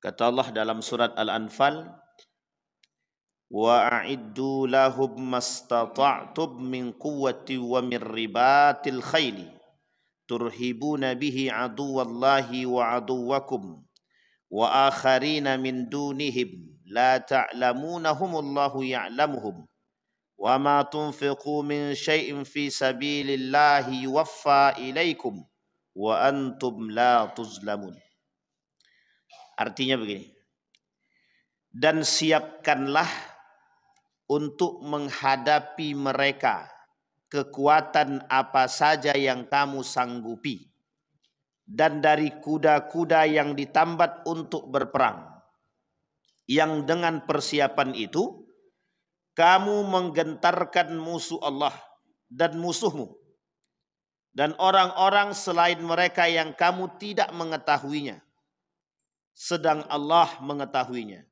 Kata Allah dalam surat Al-Anfal, wa a'iddu lahum mastata'tum min quwwati wa min ribatil khayli turhibuna bihi aduwallahi wa aduwakum wa akharina min dunihim la ta'lamunahumullahu ya'lamuhum wa ma tunfiqu min syai'in fi sabilillahi yuwaffa ilaikum wa antum la tuzlamun. Artinya begini, dan siapkanlah untuk menghadapi mereka kekuatan apa saja yang kamu sanggupi, dan dari kuda-kuda yang ditambat untuk berperang, yang dengan persiapan itu kamu menggentarkan musuh Allah dan musuhmu, dan orang-orang selain mereka yang kamu tidak mengetahuinya, sedang Allah mengetahuinya.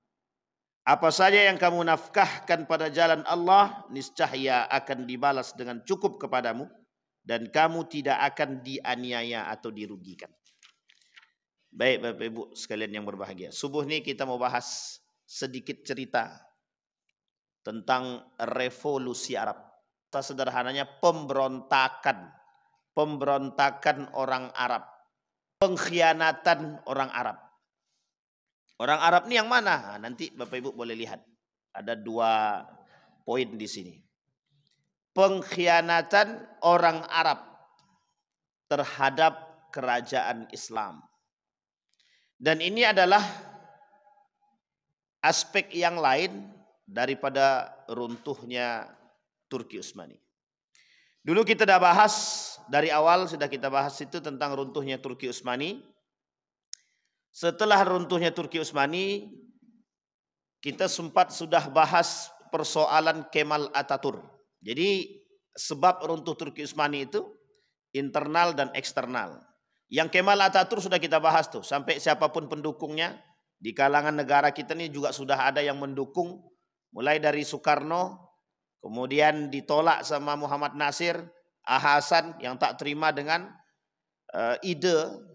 Apa saja yang kamu nafkahkan pada jalan Allah, niscaya akan dibalas dengan cukup kepadamu, dan kamu tidak akan dianiaya atau dirugikan. Baik Bapak Ibu sekalian yang berbahagia, subuh ini kita mau bahas sedikit cerita tentang revolusi Arab. Sederhananya pemberontakan orang Arab, pengkhianatan orang Arab. Orang Arab ini yang mana? Nah, nanti Bapak Ibu boleh lihat. Ada 2 poin di sini. Pengkhianatan orang Arab terhadap kerajaan Islam. Dan ini adalah aspek yang lain daripada runtuhnya Turki Utsmani. Dulu kita sudah bahas, dari awal sudah kita bahas itu tentang runtuhnya Turki Utsmani. Setelah runtuhnya Turki Utsmani, kita sempat sudah bahas persoalan Kemal Atatürk. Jadi sebab runtuh Turki Utsmani itu internal dan eksternal. Yang Kemal Atatürk sudah kita bahas tuh, sampai siapapun pendukungnya di kalangan negara kita ini juga sudah ada yang mendukung, mulai dari Soekarno, kemudian ditolak sama Muhammad Nasir, Hasan yang tak terima dengan ide,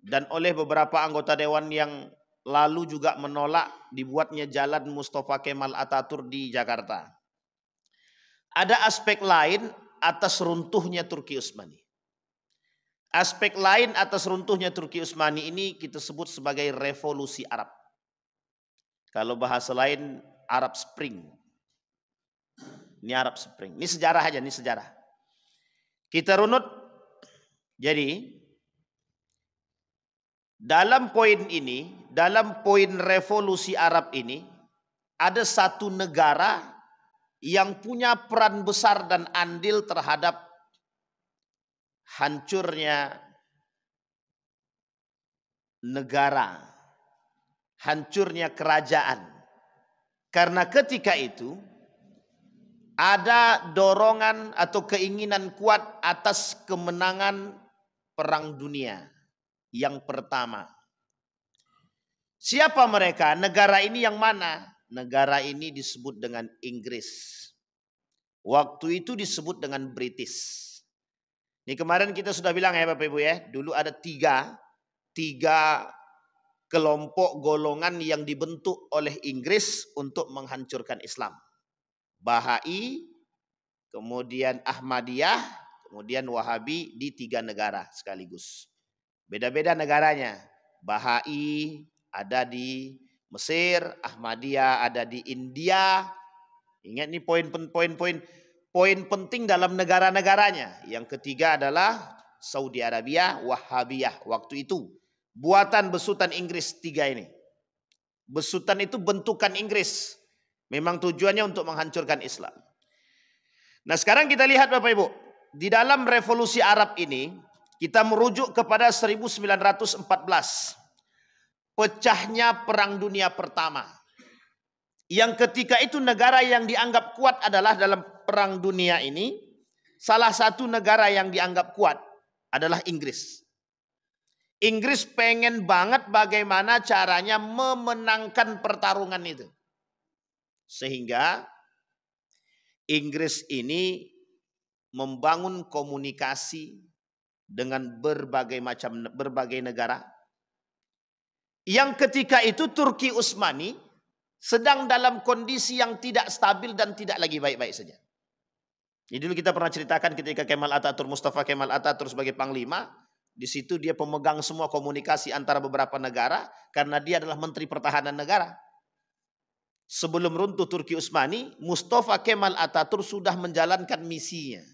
dan oleh beberapa anggota dewan yang lalu juga menolak dibuatnya jalan Mustafa Kemal Atatürk di Jakarta. Ada aspek lain atas runtuhnya Turki Utsmani. Aspek lain atas runtuhnya Turki Utsmani ini kita sebut sebagai revolusi Arab. Kalau bahasa lain Arab Spring. Ini Arab Spring. Ini sejarah aja, ini sejarah. Kita runut. Jadi dalam poin ini, dalam poin revolusi Arab ini, ada satu negara yang punya peran besar dan andil terhadap hancurnya negara, hancurnya kerajaan. Karena ketika itu ada dorongan atau keinginan kuat atas kemenangan Perang Dunia yang pertama. Siapa mereka? Negara ini yang mana? Negara ini disebut dengan Inggris. Waktu itu disebut dengan British. Ini kemarin kita sudah bilang ya Bapak Ibu ya. Dulu ada tiga kelompok golongan yang dibentuk oleh Inggris untuk menghancurkan Islam. Bahai, kemudian Ahmadiyah, kemudian Wahabi di 3 negara sekaligus. Beda-beda negaranya. Bahai ada di Mesir, Ahmadiyah ada di India. Ingat nih poin penting dalam negara-negaranya. Yang ketiga adalah Saudi Arabia, Wahabiyah. Waktu itu buatan besutan Inggris 3 ini. Besutan itu bentukan Inggris. Memang tujuannya untuk menghancurkan Islam. Nah sekarang kita lihat Bapak Ibu. Di dalam revolusi Arab ini, kita merujuk kepada 1914. Pecahnya Perang Dunia Pertama. Yang ketika itu negara yang dianggap kuat adalah dalam Perang Dunia ini, salah satu negara yang dianggap kuat adalah Inggris. Inggris pengen banget bagaimana caranya memenangkan pertarungan itu. Sehingga Inggris ini membangun komunikasi dengan berbagai negara. yang ketika itu Turki Utsmani sedang dalam kondisi yang tidak stabil dan tidak lagi baik-baik saja. Jadi dulu kita pernah ceritakan ketika Mustafa Kemal Atatürk sebagai panglima, di situ dia pemegang semua komunikasi antara beberapa negara karena dia adalah Menteri Pertahanan negara. Sebelum runtuh Turki Utsmani, Mustafa Kemal Atatürk sudah menjalankan misinya.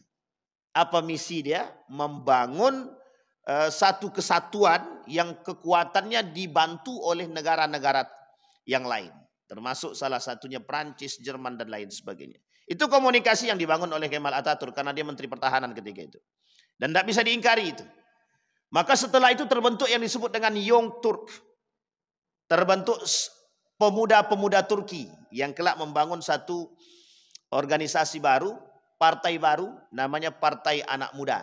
Apa misi dia? Membangun satu kesatuan yang kekuatannya dibantu oleh negara-negara yang lain. Termasuk salah satunya Prancis, Jerman, dan lain sebagainya. Itu komunikasi yang dibangun oleh Kemal Atatürk karena dia Menteri Pertahanan ketika itu. Dan tidak bisa diingkari itu. Maka setelah itu terbentuk yang disebut dengan Young Turk. Terbentuk pemuda-pemuda Turki yang kelak membangun satu organisasi baru, partai baru, namanya Partai Anak Muda.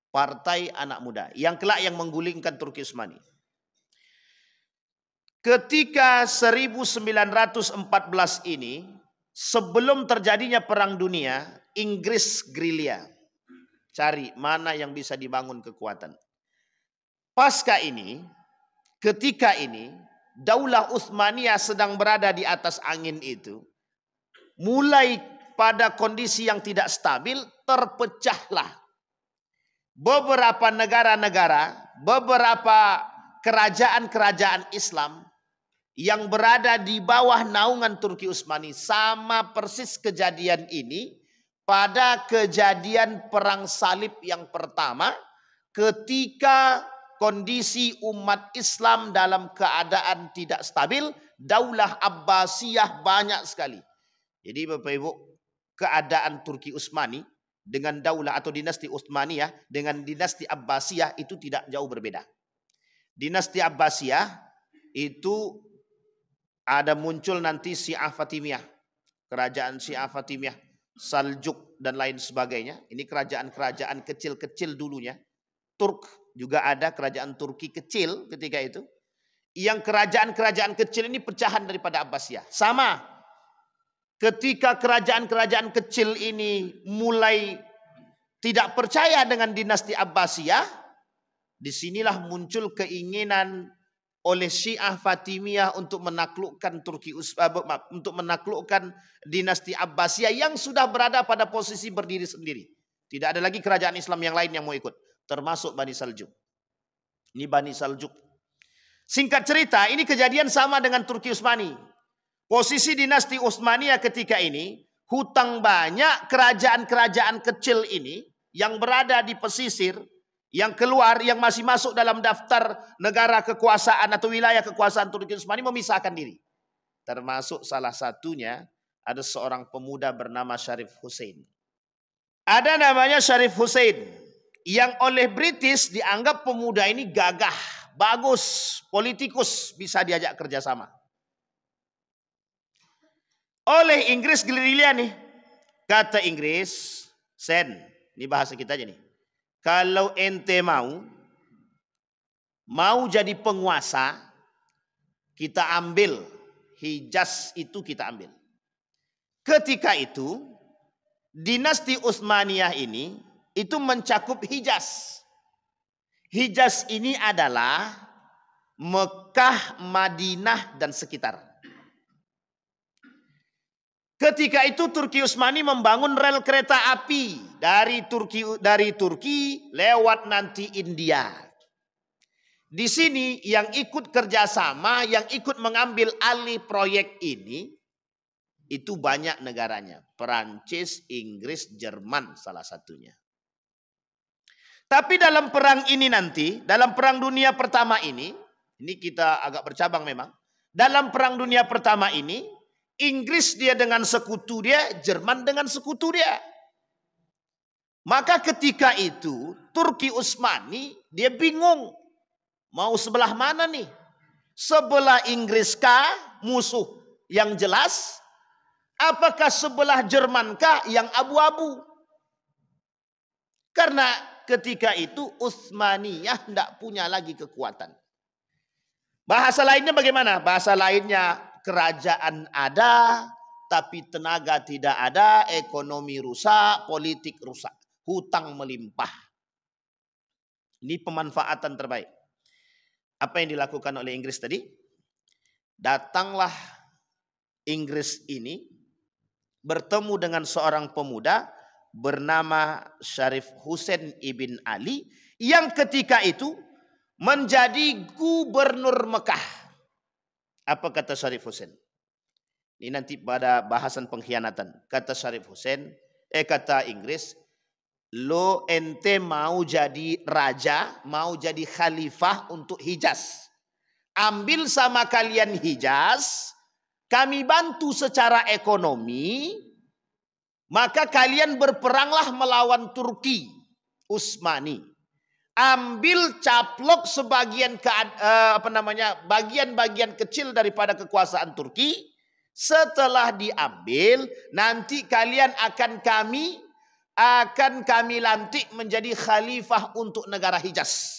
Partai Anak Muda yang kelak yang menggulingkan Turki Utsmani. Ketika 1914 ini, sebelum terjadinya Perang Dunia, Inggris gerilya. Cari mana yang bisa dibangun kekuatan. Pasca ini, ketika ini, Daulah Utsmaniyah sedang berada di atas angin itu. Mulai pada kondisi yang tidak stabil, terpecahlah beberapa negara-negara, beberapa kerajaan-kerajaan Islam yang berada di bawah naungan Turki Utsmani. Sama persis kejadian ini pada kejadian Perang Salib yang pertama, ketika kondisi umat Islam dalam keadaan tidak stabil, Daulah Abbasiyah banyak sekali. Jadi Bapak Ibu, keadaan Turki Utsmani dengan daulah atau dinasti Utsmaniyah dengan dinasti Abbasiyah itu tidak jauh berbeda. Dinasti Abbasiyah itu ada muncul nanti Syiah Fatimiyah, kerajaan Syiah Fatimiyah, Saljuk dan lain sebagainya. Ini kerajaan-kerajaan kecil-kecil dulunya. Turk juga ada kerajaan Turki kecil ketika itu. Yang kerajaan-kerajaan kecil ini pecahan daripada Abbasiyah. Sama. Ketika kerajaan-kerajaan kecil ini mulai tidak percaya dengan dinasti Abbasiyah, disinilah muncul keinginan oleh Syiah Fatimiyah untuk menaklukkan untuk menaklukkan dinasti Abbasiyah yang sudah berada pada posisi berdiri sendiri. Tidak ada lagi kerajaan Islam yang lain yang mau ikut, termasuk Bani Saljuk. Ini Bani Saljuk. Singkat cerita, ini kejadian sama dengan Turki Utsmani. Posisi dinasti Utsmaniyah ketika ini, hutang banyak kerajaan-kerajaan kecil ini yang berada di pesisir, yang keluar, yang masih masuk dalam daftar negara kekuasaan atau wilayah kekuasaan Turki Utsmani memisahkan diri. Termasuk salah satunya ada seorang pemuda bernama Syarif Hussein. Ada namanya Syarif Hussein yang oleh British dianggap pemuda ini gagah, bagus, politikus, bisa diajak kerjasama. Oleh Inggris gerilya nih. Kata Inggris, Sen, ini bahasa kita aja nih. Kalau ente mau jadi penguasa, kita ambil Hijaz itu kita ambil. Ketika itu dinasti Utsmaniyah ini itu mencakup Hijaz. Hijaz ini adalah Mekah, Madinah dan sekitar. Ketika itu Turki Utsmani membangun rel kereta api dari Turki lewat nanti India. Di sini yang ikut kerjasama, yang ikut mengambil alih proyek ini, itu banyak negaranya. Perancis, Inggris, Jerman salah satunya. Tapi dalam perang ini nanti, dalam perang dunia pertama ini kita agak bercabang memang. Dalam perang dunia pertama ini, Inggris dia dengan sekutu dia, Jerman dengan sekutu dia. Maka ketika itu Turki Utsmani dia bingung. Mau sebelah mana nih? Sebelah Inggris kah musuh yang jelas? Apakah sebelah Jerman kah yang abu-abu? Karena ketika itu Utsmaniyah tidak punya lagi kekuatan. Bahasa lainnya bagaimana? Bahasa lainnya kerajaan ada, tapi tenaga tidak ada, ekonomi rusak, politik rusak, hutang melimpah. Ini pemanfaatan terbaik. Apa yang dilakukan oleh Inggris tadi? Datanglah Inggris ini bertemu dengan seorang pemuda bernama Syarif Hussein ibn Ali yang ketika itu menjadi gubernur Mekah. Apa kata Syarif Hussein? Ini nanti pada bahasan pengkhianatan. Kata Syarif Hussein, kata Inggris, lo ente mau jadi raja, mau jadi khalifah untuk Hijaz. Ambil sama kalian Hijaz, kami bantu secara ekonomi, maka kalian berperanglah melawan Turki Utsmani. Ambil caplok sebagian bagian-bagian kecil daripada kekuasaan Turki. Setelah diambil, nanti kalian akan kami lantik menjadi khalifah untuk negara Hijaz.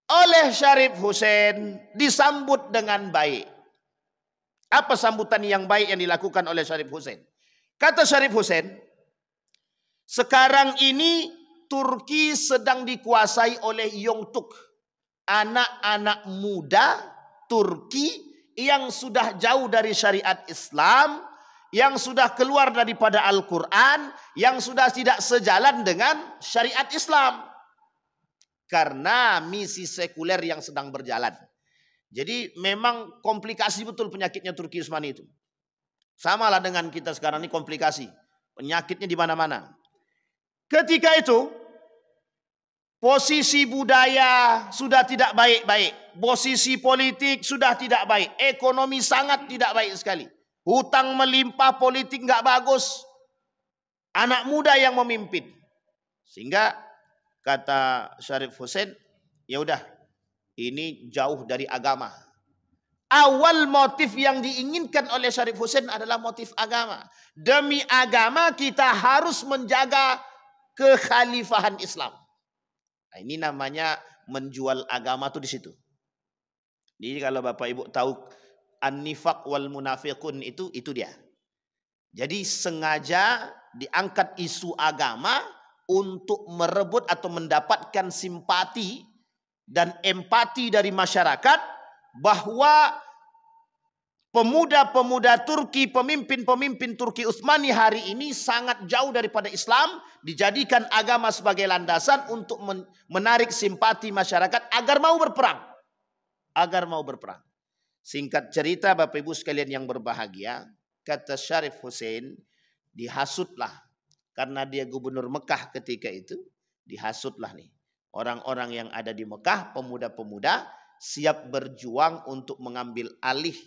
Oleh Syarif Hussein disambut dengan baik. Apa sambutan yang baik yang dilakukan oleh Syarif Hussein? Kata Syarif Hussein, sekarang ini Turki sedang dikuasai oleh Yongtuk, anak-anak muda Turki yang sudah jauh dari syariat Islam, yang sudah keluar daripada Al-Quran, yang sudah tidak sejalan dengan syariat Islam. Karena misi sekuler yang sedang berjalan. Jadi memang komplikasi betul penyakitnya Turki Utsmani itu. Samalah dengan kita sekarang ini komplikasi. Penyakitnya di mana-mana. Ketika itu, posisi budaya sudah tidak baik-baik. Posisi politik sudah tidak baik. Ekonomi sangat tidak baik sekali. Hutang melimpah, politik nggak bagus. Anak muda yang memimpin. Sehingga kata Syarif Hussein, ya udah, ini jauh dari agama. Awal motif yang diinginkan oleh Syarif Hussein adalah motif agama. Demi agama kita harus menjaga kekhalifahan Islam. Nah, ini namanya menjual agama tuh di situ. Jadi kalau Bapak Ibu tahu an-nifaq wal munafiqun itu dia. Jadi sengaja diangkat isu agama untuk merebut atau mendapatkan simpati dan empati dari masyarakat bahwa pemuda-pemuda Turki, pemimpin-pemimpin Turki Utsmani hari ini sangat jauh daripada Islam, dijadikan agama sebagai landasan untuk menarik simpati masyarakat agar mau berperang. Agar mau berperang. Singkat cerita Bapak Ibu sekalian yang berbahagia, kata Syarif Hussein, dihasutlah. Karena dia gubernur Mekah ketika itu, dihasutlah nih. Orang-orang yang ada di Mekah, pemuda-pemuda, siap berjuang untuk mengambil alih.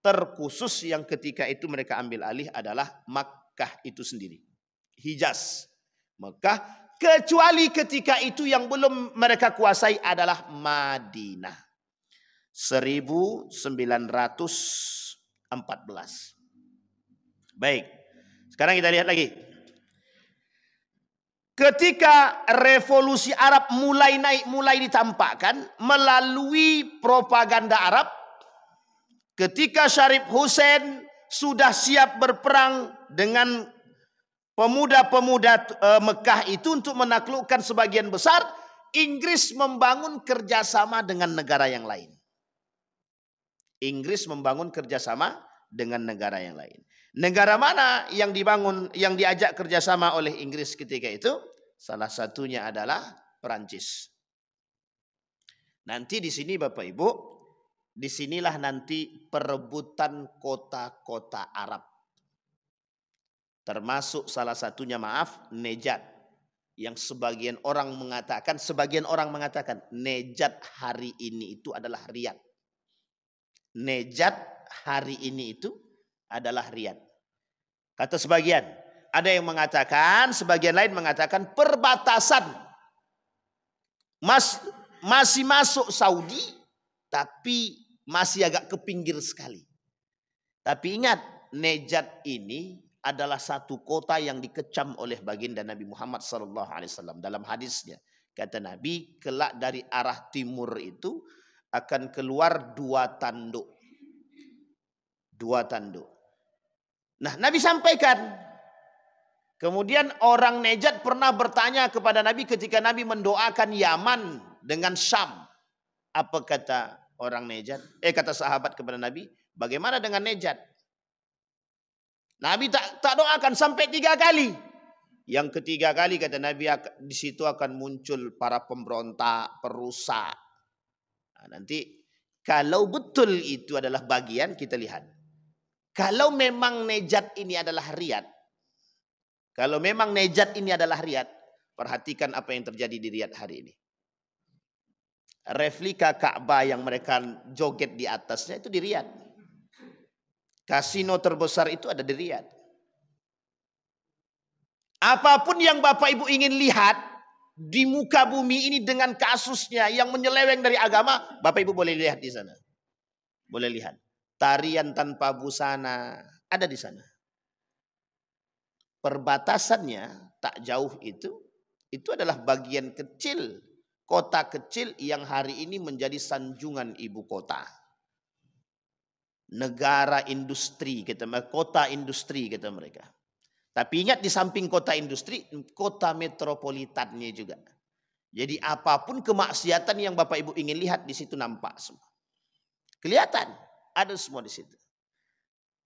Terkhusus yang ketika itu mereka ambil alih adalah Makkah itu sendiri. Hijaz. Mekah. Kecuali ketika itu yang belum mereka kuasai adalah Madinah. 1914. Baik. Sekarang kita lihat lagi. Ketika revolusi Arab mulai naik, mulai ditampakkan melalui propaganda Arab, ketika Syarif Hussein sudah siap berperang dengan pemuda-pemuda Mekah itu untuk menaklukkan sebagian besar, Inggris membangun kerjasama dengan negara yang lain. Inggris membangun kerjasama dengan negara yang lain. Negara mana yang dibangun, yang diajak kerjasama oleh Inggris ketika itu? Salah satunya adalah Perancis. Nanti di sini Bapak Ibu, disinilah nanti perebutan kota-kota Arab. Termasuk salah satunya Najd. Yang sebagian orang mengatakan Najd hari ini itu adalah Riyadh. Najd hari ini itu adalah Riyadh. Kata sebagian, ada yang mengatakan, sebagian lain mengatakan perbatasan masih masuk Saudi, tapi masih agak ke pinggir sekali. Tapi ingat, Najd ini adalah satu kota yang dikecam oleh baginda Nabi Muhammad SAW dalam hadisnya. Kata Nabi, kelak dari arah timur itu akan keluar 2 tanduk. 2 tanduk. Nah, Nabi sampaikan. Kemudian orang Najd pernah bertanya kepada Nabi ketika Nabi mendoakan Yaman dengan Syam. Apa kata orang Najd? Kata sahabat kepada Nabi, bagaimana dengan Najd? Nabi tak doakan sampai 3 kali. Yang ketiga kali kata Nabi, di situ akan muncul para pemberontak, perusak. Nah, nanti kalau betul itu adalah bagian, kita lihat. Kalau memang Najd ini adalah Riyadh, kalau memang Najd ini adalah Riyadh, perhatikan apa yang terjadi di Riyadh hari ini. Replika Ka'bah yang mereka joget di atasnya itu di Riyadh. Kasino terbesar itu ada di Riyadh. Apapun yang Bapak Ibu ingin lihat di muka bumi ini dengan kasusnya yang menyeleweng dari agama, Bapak Ibu boleh lihat di sana. Boleh lihat. Tarian tanpa busana ada di sana. Perbatasannya tak jauh itu adalah bagian kecil, kota kecil yang hari ini menjadi sanjungan ibu kota. Negara industri, kota industri kata mereka. Tapi ingat, di samping kota industri, kota metropolitannya juga. Jadi apapun kemaksiatan yang Bapak Ibu ingin lihat di situ nampak semua. Kelihatan, ada semua di situ.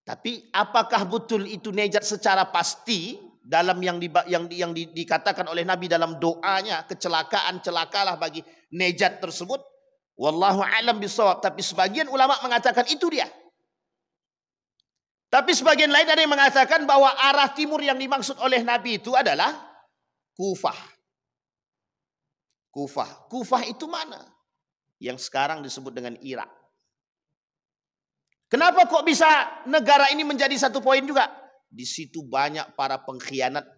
Tapi apakah betul itu Najd secara pasti dalam yang dikatakan oleh Nabi dalam doanya, celakalah bagi Najd tersebut? Wallahu a'lam bishawab. Tapi sebagian ulama mengatakan itu dia. Tapi sebagian lain ada yang mengatakan bahwa arah timur yang dimaksud oleh Nabi itu adalah Kufah. Kufah itu mana? Yang sekarang disebut dengan Irak. Kenapa kok bisa negara ini menjadi satu poin juga? Di situ banyak para pengkhianat.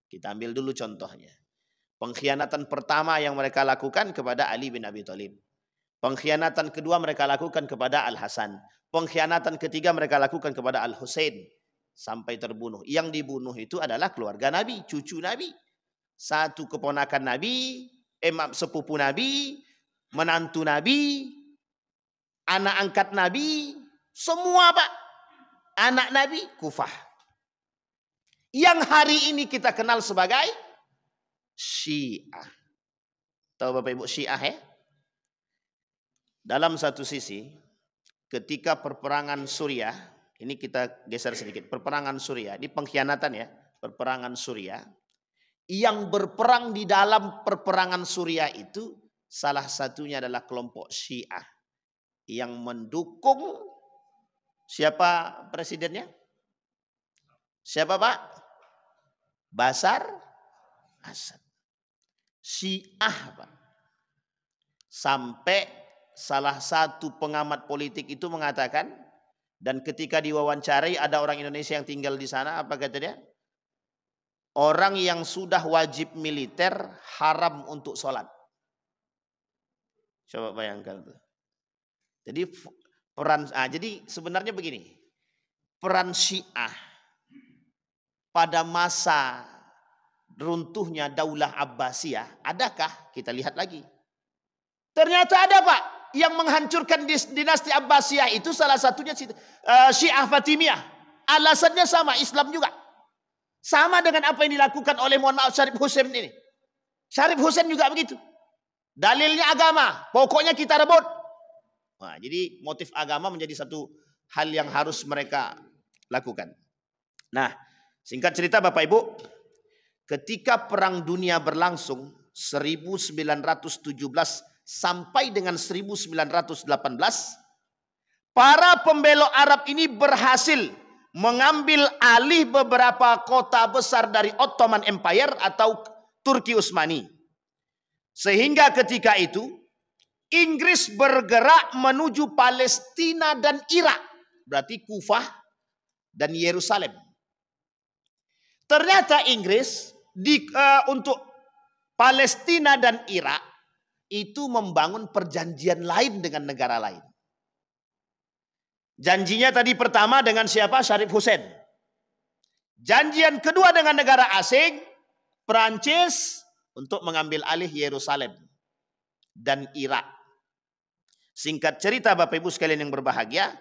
Kita ambil dulu contohnya. Pengkhianatan pertama yang mereka lakukan kepada Ali bin Abi Thalib. Pengkhianatan kedua mereka lakukan kepada Al-Hasan. Pengkhianatan ketiga mereka lakukan kepada Al-Husain. Sampai terbunuh. Yang dibunuh itu adalah keluarga Nabi, cucu Nabi. Satu keponakan Nabi, sepupu Nabi, menantu Nabi, anak angkat Nabi, semua Pak. Anak Nabi, Kufah. Yang hari ini kita kenal sebagai Syiah. Tahu Bapak Ibu Syiah ya? Dalam satu sisi, ketika perperangan Suriah, ini kita geser sedikit. Perperangan Suriah, ini pengkhianatan ya. Perperangan Suriah. Yang berperang di dalam perperangan Suriah itu, salah satunya adalah kelompok Syiah. Yang mendukung, siapa presidennya? Siapa Pak? Bashar Assad. Syiah Pak. Sampai salah satu pengamat politik itu mengatakan, dan ketika diwawancarai ada orang Indonesia yang tinggal di sana, apa kata dia? Orang yang sudah wajib militer haram untuk sholat. Coba bayangkan tuh. Jadi jadi sebenarnya begini, peran Syiah pada masa runtuhnya Daulah Abbasiyah, adakah? Kita lihat lagi. Ternyata ada Pak, yang menghancurkan dinasti Abbasiyah itu salah satunya Syiah Fatimiyah. Alasannya sama, Islam juga. Sama dengan apa yang dilakukan oleh Syarif Husain ini. Syarif Husain juga begitu. Dalilnya agama, pokoknya kita rebut. Nah, jadi motif agama menjadi satu hal yang harus mereka lakukan. Nah, singkat cerita Bapak Ibu, ketika Perang Dunia berlangsung 1917 sampai dengan 1918, para pembelok Arab ini berhasil mengambil alih beberapa kota besar dari Ottoman Empire atau Turki Utsmani. Sehingga ketika itu Inggris bergerak menuju Palestina dan Irak. Berarti Kufah dan Yerusalem. Ternyata Inggris untuk Palestina dan Irak itu membangun perjanjian lain dengan negara lain. Janjinya tadi pertama dengan siapa? Syarif Husain. Janjian kedua dengan negara asing, Prancis, untuk mengambil alih Yerusalem dan Irak. Singkat cerita Bapak Ibu sekalian yang berbahagia,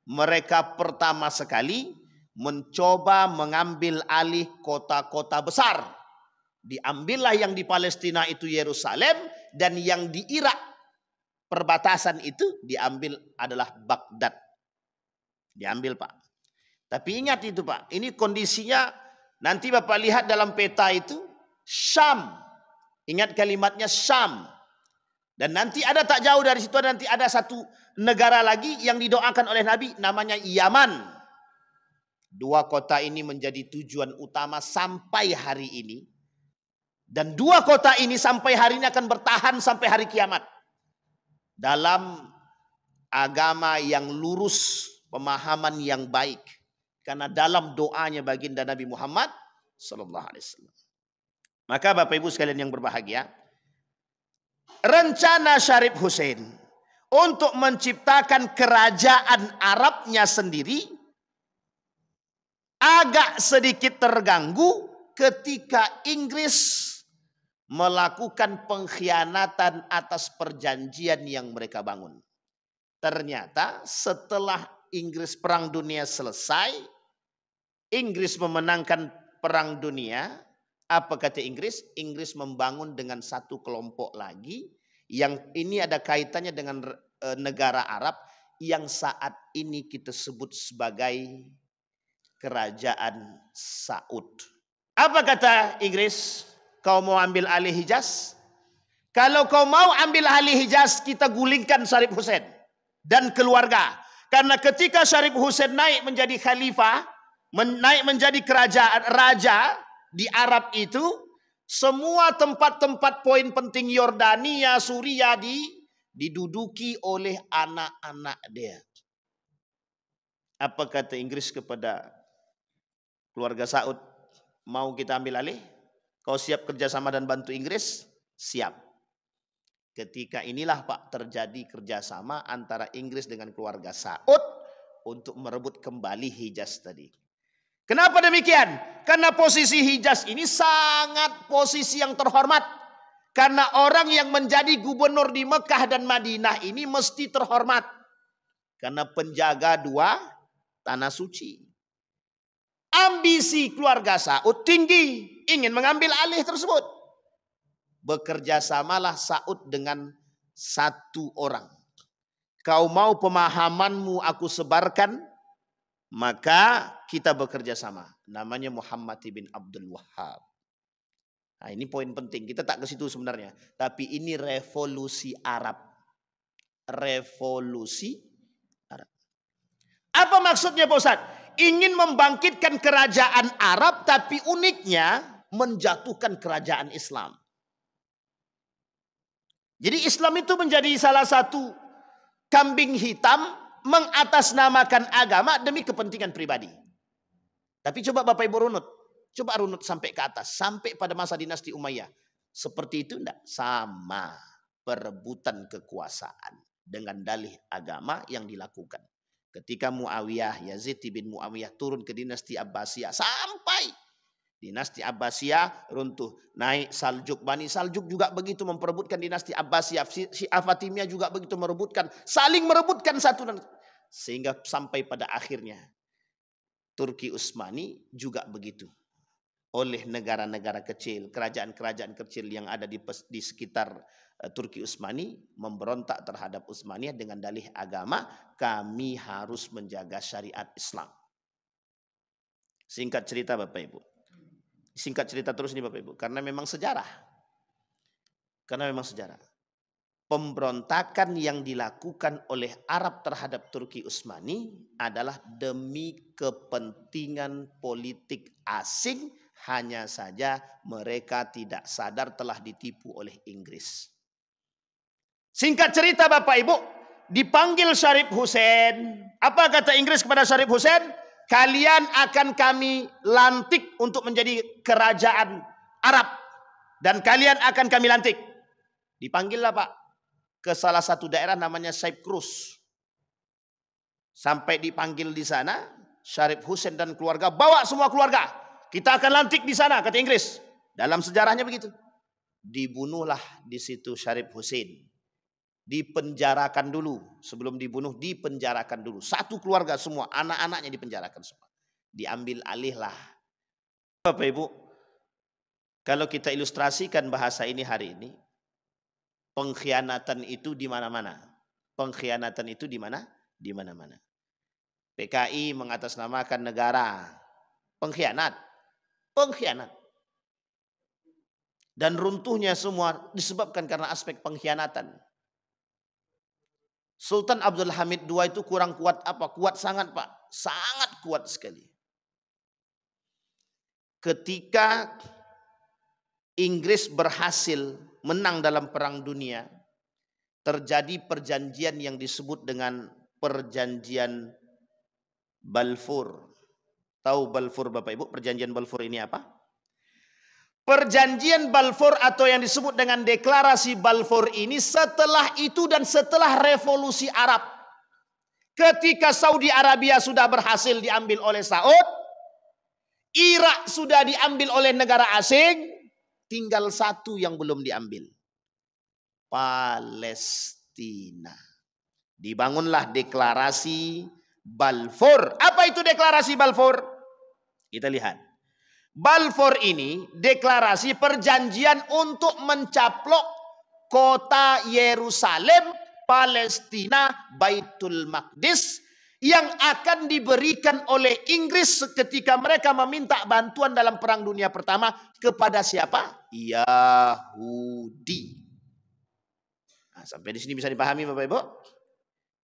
mereka pertama sekali mencoba mengambil alih kota-kota besar Diambillah yang di Palestina itu Yerusalem, dan yang di Irak perbatasan itu diambil adalah Baghdad. Diambil Pak. Tapi ingat itu Pak, ini kondisinya nanti Bapak lihat dalam peta itu Syam. Ingat kalimatnya Syam. Dan nanti ada tak jauh dari situ nanti ada satu negara lagi yang didoakan oleh Nabi namanya Yaman. Dua kota ini menjadi tujuan utama sampai hari ini. Dan dua kota ini sampai hari ini akan bertahan sampai hari kiamat. Dalam agama yang lurus, pemahaman yang baik. Karena dalam doanya baginda Nabi Muhammad sallallahu alaihi wasallam. Maka Bapak Ibu sekalian yang berbahagia, rencana Syarif Hussein untuk menciptakan kerajaan Arabnya sendiri agak sedikit terganggu ketika Inggris melakukan pengkhianatan atas perjanjian yang mereka bangun. Ternyata setelah Inggris Perang Dunia selesai, Inggris memenangkan Perang Dunia. Apa kata Inggris? Inggris membangun dengan satu kelompok lagi yang ini ada kaitannya dengan negara Arab yang saat ini kita sebut sebagai Kerajaan Saud. Apa kata Inggris? Kau mau ambil alih Hijaz? Kalau kau mau ambil alih Hijaz, kita gulingkan Syarif Hussein dan keluarga. Karena ketika Syarif Hussein naik menjadi khalifah, naik menjadi kerajaan raja di Arab itu, semua tempat-tempat poin penting Yordania, Suriah diduduki oleh anak-anak dia. Apa kata Inggris kepada keluarga Saud? Mau kita ambil alih? Kau siap kerjasama dan bantu Inggris? Siap. Ketika inilah Pak terjadi kerjasama antara Inggris dengan keluarga Saud untuk merebut kembali Hijaz tadi. Kenapa demikian? Karena posisi Hijaz ini sangat posisi yang terhormat. Karena orang yang menjadi gubernur di Mekah dan Madinah ini mesti terhormat. Karena penjaga dua tanah suci. Ambisi keluarga Saud tinggi, ingin mengambil alih tersebut. Bekerja samalah Saud dengan satu orang. Kau mau pemahamanmu aku sebarkan, maka kita bekerja sama. Namanya Muhammad bin Abdul Wahhab. Nah, ini poin penting. Kita tak ke situ sebenarnya. Tapi ini revolusi Arab. Revolusi Arab. Apa maksudnya Pak Ustaz? Ingin membangkitkan kerajaan Arab, tapi uniknya menjatuhkan kerajaan Islam. Jadi Islam itu menjadi salah satu kambing hitam mengatasnamakan agama demi kepentingan pribadi. Tapi coba Bapak Ibu runut. Coba runut sampai ke atas. Sampai pada masa dinasti Umayyah. Seperti itu enggak? Sama. Perebutan kekuasaan. Dengan dalih agama yang dilakukan. Ketika Muawiyah, Yazid bin Muawiyah turun ke dinasti Abbasiyah. Sampai dinasti Abbasiyah runtuh. Naik Saljuk. Bani Saljuk juga begitu memperebutkan dinasti Abbasiyah. Syiah Fatimiyah juga begitu merebutkan. Saling merebutkan satu dan sehingga sampai pada akhirnya Turki Utsmani juga begitu. Oleh negara-negara kecil, kerajaan-kerajaan kecil yang ada di sekitar Turki Utsmani memberontak terhadap Utsmaniyah dengan dalih agama, kami harus menjaga syariat Islam. Singkat cerita Bapak Ibu. Singkat cerita terus nih Bapak Ibu, karena memang sejarah. Pemberontakan yang dilakukan oleh Arab terhadap Turki Utsmani adalah demi kepentingan politik asing, hanya saja mereka tidak sadar telah ditipu oleh Inggris. Singkat cerita Bapak Ibu, dipanggil Syarif Hussein. Apa kata Inggris kepada Syarif Hussein? Kalian akan kami lantik untuk menjadi kerajaan Arab. Dan kalian akan kami lantik. Dipanggillah Pak ke salah satu daerah namanya Cyprus. Sampai dipanggil di sana, Syarif Hussein dan keluarga, bawa semua keluarga. Kita akan lantik di sana, kata Inggris. Dalam sejarahnya begitu. Dibunuhlah di situ Syarif Hussein. Dipenjarakan dulu. Sebelum dibunuh, dipenjarakan dulu. Satu keluarga semua, anak-anaknya dipenjarakan semua. Diambil alihlah. Bapak Ibu, Kalau kita ilustrasikan bahasa ini hari ini, pengkhianatan itu di mana-mana. Pengkhianatan itu di mana? Di mana-mana. PKI mengatasnamakan negara. Pengkhianat. Pengkhianat. Dan runtuhnya semua disebabkan karena aspek pengkhianatan. Sultan Abdul Hamid II itu kurang kuat apa? Kuat sangat, Pak. Sangat kuat sekali. Ketika Inggris berhasil menang dalam perang dunia, terjadi perjanjian yang disebut dengan perjanjian Balfour. Tahu Balfour Bapak Ibu? Perjanjian Balfour ini apa? Perjanjian Balfour atau yang disebut dengan deklarasi Balfour ini setelah itu dan setelah revolusi Arab. Ketika Saudi Arabia sudah berhasil diambil oleh Saud, Irak sudah diambil oleh negara asing, tinggal satu yang belum diambil. Palestina. Dibangunlah deklarasi Balfour. Apa itu deklarasi Balfour? Kita lihat. Balfour ini deklarasi perjanjian untuk mencaplok kota Yerusalem, Palestina, Baitul Maqdis yang akan diberikan oleh Inggris ketika mereka meminta bantuan dalam Perang Dunia Pertama kepada siapa? Yahudi. Nah, sampai di sini bisa dipahami Bapak Ibu?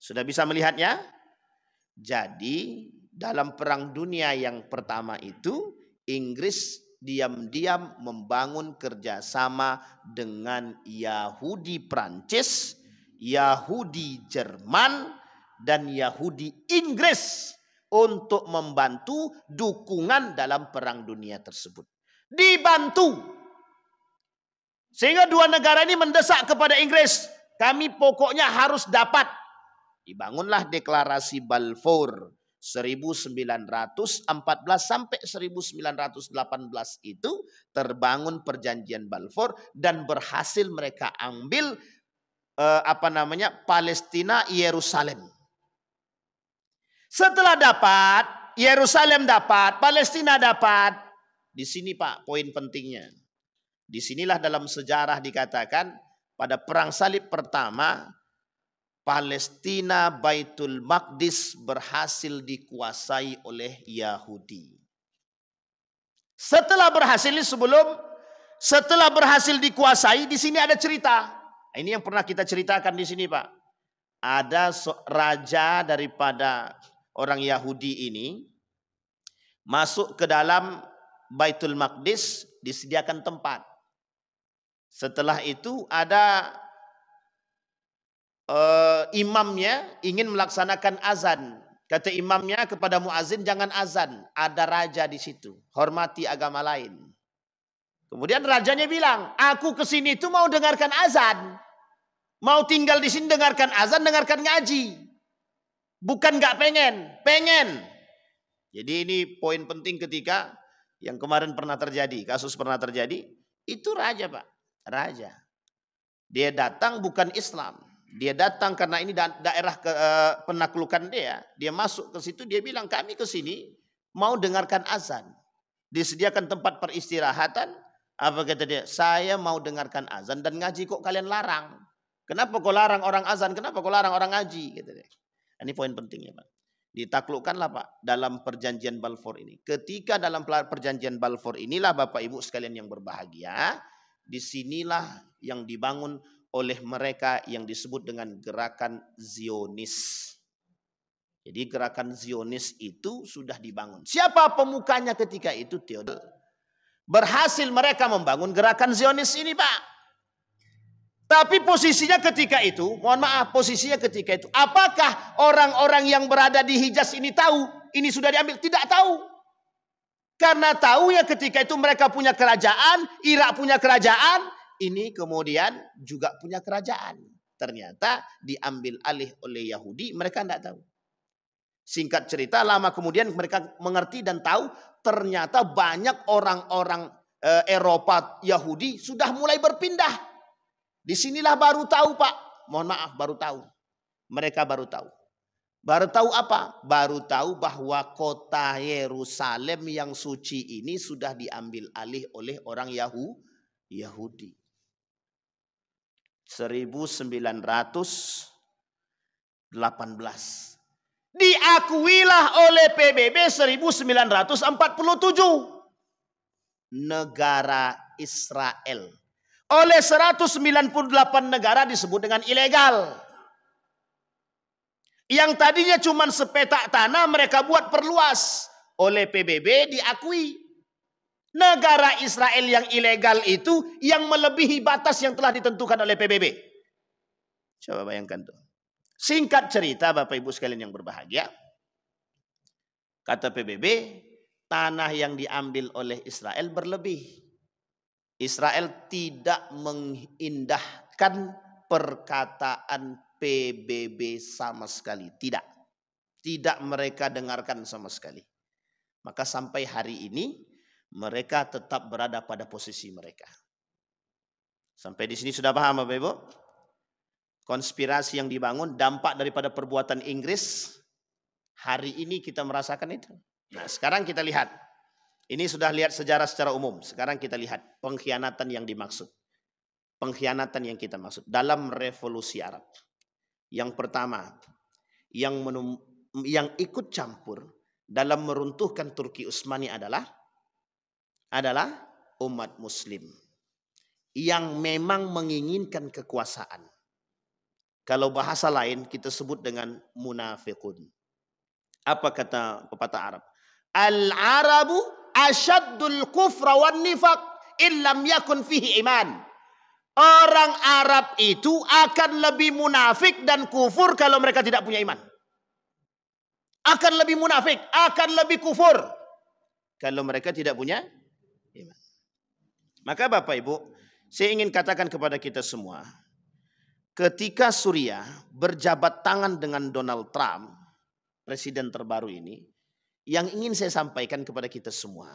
Sudah bisa melihatnya? Jadi dalam Perang Dunia yang pertama itu Inggris diam-diam membangun kerjasama dengan Yahudi Prancis, Yahudi Jerman, dan Yahudi Inggris untuk membantu dukungan dalam Perang Dunia tersebut. Dibantu. Sehingga dua negara ini mendesak kepada Inggris, kami pokoknya harus dapat. Dibangunlah deklarasi Balfour 1914 sampai 1918 itu terbangun perjanjian Balfour dan berhasil mereka ambil Palestina, Yerusalem. Setelah dapat, Yerusalem dapat, Palestina dapat. Di sini Pak poin pentingnya. Disinilah dalam sejarah dikatakan pada Perang Salib pertama Palestina, Baitul Maqdis berhasil dikuasai oleh Yahudi. Setelah berhasil dikuasai, di sini ada cerita. Ini yang pernah kita ceritakan di sini, Pak. Ada raja daripada orang Yahudi ini masuk ke dalam Baitul Maqdis, disediakan tempat. Setelah itu ada imamnya ingin melaksanakan azan. Kata imamnya kepada muazin, jangan azan, ada raja di situ, hormati agama lain. Kemudian rajanya bilang, aku kesini itu mau dengarkan azan, mau tinggal di sini dengarkan azan, dengarkan ngaji, bukan nggak pengen. Jadi ini poin penting ketika yang kemarin pernah terjadi, kasus pernah terjadi, itu raja Pak, raja. Dia datang bukan Islam. Dia datang karena ini daerah penaklukan dia. Dia masuk ke situ, dia bilang kami ke sini mau dengarkan azan. Disediakan tempat peristirahatan. Apa kata dia? Saya mau dengarkan azan dan ngaji kok kalian larang. Kenapa kau larang orang azan? Kenapa kau larang orang ngaji? Kata dia. Ini poin pentingnya Pak. Ditaklukkanlah Pak dalam perjanjian Balfour ini. Ketika dalam perjanjian Balfour inilah Bapak Ibu sekalian yang berbahagia. Disinilah yang dibangun oleh mereka yang disebut dengan gerakan Zionis. Jadi gerakan Zionis itu sudah dibangun. Siapa pemukanya ketika itu? Theodor. Berhasil mereka membangun gerakan Zionis ini Pak. Tapi posisinya ketika itu, mohon maaf, posisinya ketika itu, apakah orang-orang yang berada di Hijaz ini tahu ini sudah diambil? Tidak tahu. Karena tahu ya ketika itu mereka punya kerajaan, Irak punya kerajaan, ini kemudian juga punya kerajaan. Ternyata diambil alih oleh Yahudi, mereka tidak tahu. Singkat cerita, lama kemudian mereka mengerti dan tahu ternyata banyak orang-orang Eropa Yahudi sudah mulai berpindah. Disinilah baru tahu Pak, mohon maaf baru tahu. Mereka baru tahu. Baru tahu apa? Baru tahu bahwa kota Yerusalem yang suci ini sudah diambil alih oleh orang Yahudi. 1918. Diakuilah oleh PBB 1947. Negara Israel. Oleh 198 negara disebut dengan ilegal. Yang tadinya cuma sepetak tanah mereka buat perluas. Oleh PBB diakui. Negara Israel yang ilegal itu yang melebihi batas yang telah ditentukan oleh PBB. Coba bayangkan tuh. Singkat cerita Bapak Ibu sekalian yang berbahagia. Kata PBB, tanah yang diambil oleh Israel berlebih. Israel tidak mengindahkan perkataan PBB sama sekali. Tidak mereka dengarkan sama sekali. Maka sampai hari ini mereka tetap berada pada posisi mereka. Sampai di sini sudah paham Bapak Ibu? Konspirasi yang dibangun dampak daripada perbuatan Inggris. Hari ini kita merasakan itu. Nah, sekarang kita lihat. Ini sudah lihat sejarah secara umum. Sekarang kita lihat pengkhianatan yang dimaksud. Pengkhianatan yang kita maksud dalam revolusi Arab. Yang pertama, yang ikut campur dalam meruntuhkan Turki Utsmani adalah umat Muslim yang memang menginginkan kekuasaan. Kalau bahasa lain kita sebut dengan munafiqun. Apa kata pepatah Arab? Al-Arabu asyaddul kufra wan nifaq illam yakun fihi iman. Orang Arab itu akan lebih munafik dan kufur kalau mereka tidak punya iman. Akan lebih munafik, akan lebih kufur kalau mereka tidak punya iman. Maka Bapak Ibu, saya ingin katakan kepada kita semua, ketika Suriah berjabat tangan dengan Donald Trump, presiden terbaru ini, yang ingin saya sampaikan kepada kita semua,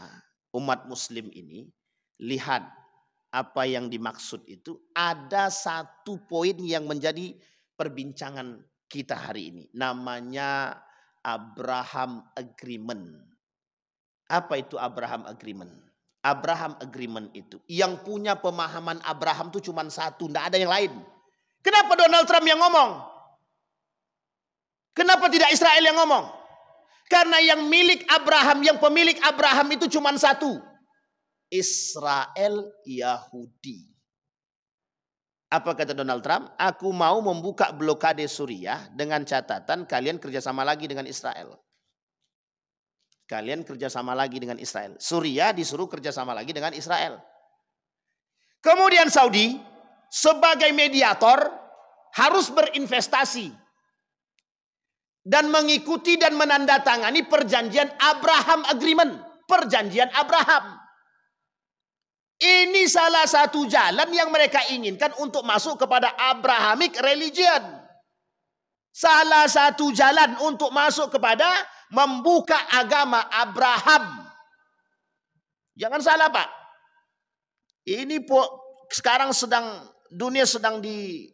umat Muslim ini, lihat apa yang dimaksud itu. Ada satu poin yang menjadi perbincangan kita hari ini. Namanya Abraham Agreement. Apa itu Abraham Agreement? Abraham Agreement itu, yang punya pemahaman Abraham itu cuma satu, tidak ada yang lain. Kenapa Donald Trump yang ngomong? Kenapa tidak Israel yang ngomong? Karena yang milik Abraham, yang pemilik Abraham itu cuma satu. Israel Yahudi. Apa kata Donald Trump? Aku mau membuka blokade Suriah dengan catatan kalian kerjasama lagi dengan Israel. Kalian kerjasama lagi dengan Israel. Suriah disuruh kerjasama lagi dengan Israel. Kemudian Saudi sebagai mediator harus berinvestasi dan mengikuti dan menandatangani perjanjian Abraham Agreement. Perjanjian Abraham. Ini salah satu jalan yang mereka inginkan untuk masuk kepada Abrahamic religion. Salah satu jalan untuk masuk kepada membuka agama Abraham. Jangan salah Pak. Ini sekarang dunia sedang di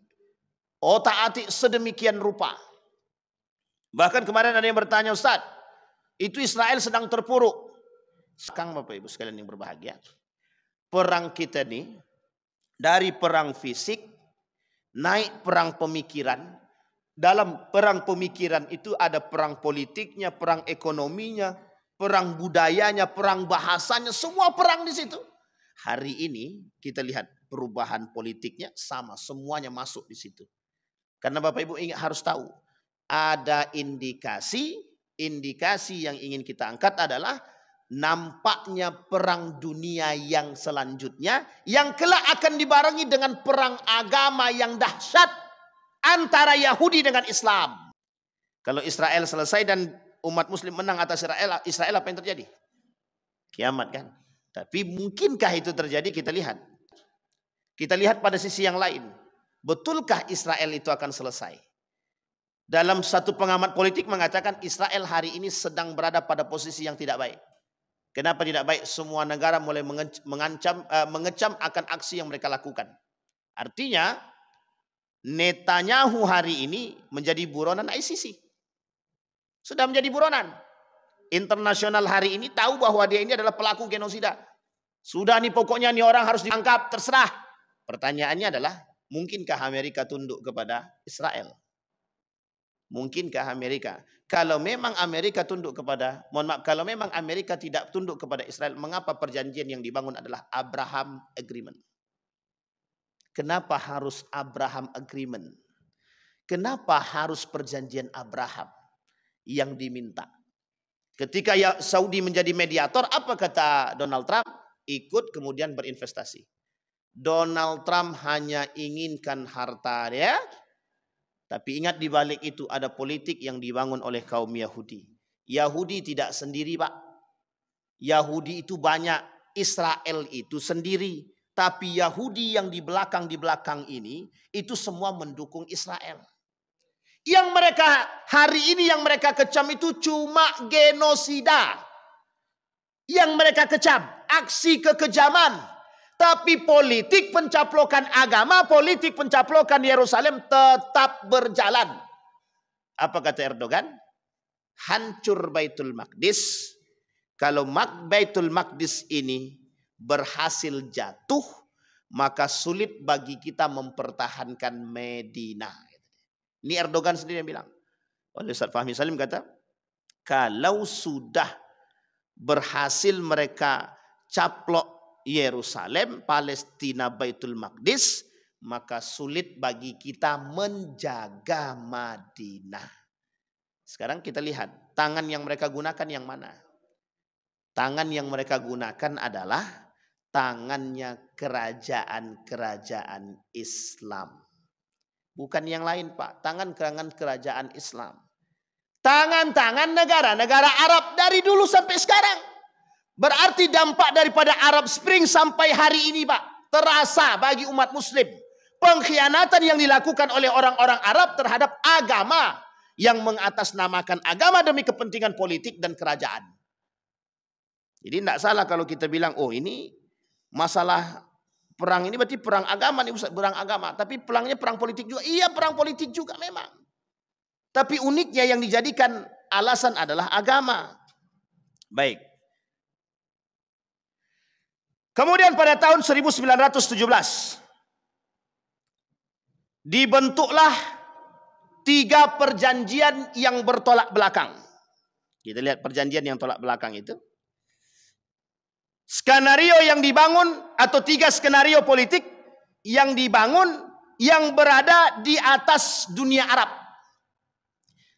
otak-atik sedemikian rupa. Bahkan kemarin ada yang bertanya, Ustaz, itu Israel sedang terpuruk. Sekarang Bapak Ibu sekalian yang berbahagia. Perang kita nih, dari perang fisik, naik perang pemikiran. Dalam perang pemikiran itu ada perang politiknya, perang ekonominya, perang budayanya, perang bahasanya, semua perang di situ. Hari ini kita lihat perubahan politiknya sama, semuanya masuk di situ. Karena Bapak Ibu harus tahu, ada indikasi yang ingin kita angkat adalah nampaknya perang dunia yang selanjutnya yang kelak akan dibarengi dengan perang agama yang dahsyat antara Yahudi dengan Islam. Kalau Israel selesai dan umat Muslim menang atas Israel apa yang terjadi? Kiamat kan? Tapi mungkinkah itu terjadi? Kita lihat. Kita lihat pada sisi yang lain. Betulkah Israel itu akan selesai? Dalam satu pengamat politik mengatakan Israel hari ini sedang berada pada posisi yang tidak baik. Kenapa tidak baik? Semua negara mulai mengecam akan aksi yang mereka lakukan. Artinya Netanyahu hari ini menjadi buronan ICC. Sudah menjadi buronan. Internasional hari ini tahu bahwa dia ini adalah pelaku genosida. Sudah nih pokoknya nih orang harus ditangkap, terserah. Pertanyaannya adalah, mungkinkah Amerika tunduk kepada Israel? Mungkinkah Amerika? Kalau memang Amerika tunduk kepada, mohon maaf, kalau memang Amerika tidak tunduk kepada Israel, mengapa perjanjian yang dibangun adalah Abraham Agreement? Kenapa harus Abraham Agreement? Kenapa harus perjanjian Abraham yang diminta? Ketika Saudi menjadi mediator, apa kata Donald Trump? Ikut kemudian berinvestasi. Donald Trump hanya inginkan harta dia, tapi ingat di balik itu ada politik yang dibangun oleh kaum Yahudi. Yahudi tidak sendiri, Pak. Yahudi itu banyak, Israel itu sendiri. Tapi Yahudi yang di belakang ini, itu semua mendukung Israel. Yang mereka hari ini yang mereka kecam itu cuma genosida. Yang mereka kecam, aksi kekejaman. Tapi politik pencaplokan agama, politik pencaplokan Yerusalem tetap berjalan. Apa kata Erdogan? Hancur Baitul Maqdis. Kalau Baitul Maqdis ini berhasil jatuh, maka sulit bagi kita mempertahankan Madinah. Ini Erdogan sendiri yang bilang. Oleh Ustaz Fahmi Salim kata, kalau sudah berhasil mereka caplok Yerusalem, Palestina, Baitul Maqdis, maka sulit bagi kita menjaga Madinah. Sekarang kita lihat, tangan yang mereka gunakan yang mana? Tangan yang mereka gunakan adalah tangannya kerajaan-kerajaan Islam. Bukan yang lain, Pak. Tangan-tangan kerajaan Islam. Tangan-tangan negara-negara Arab dari dulu sampai sekarang. Berarti dampak daripada Arab Spring sampai hari ini, Pak, terasa bagi umat Muslim. Pengkhianatan yang dilakukan oleh orang-orang Arab terhadap agama, yang mengatasnamakan agama demi kepentingan politik dan kerajaan. Jadi tidak salah kalau kita bilang, oh ini masalah perang ini berarti perang agama nih Ustaz, perang agama. Tapi perangnya perang politik juga. Iya, perang politik juga memang. Tapi uniknya yang dijadikan alasan adalah agama. Baik. Kemudian pada tahun 1917 dibentuklah 3 perjanjian yang bertolak belakang. Kita lihat perjanjian yang tolak belakang itu. Skenario yang dibangun atau 3 skenario politik yang dibangun yang berada di atas dunia Arab.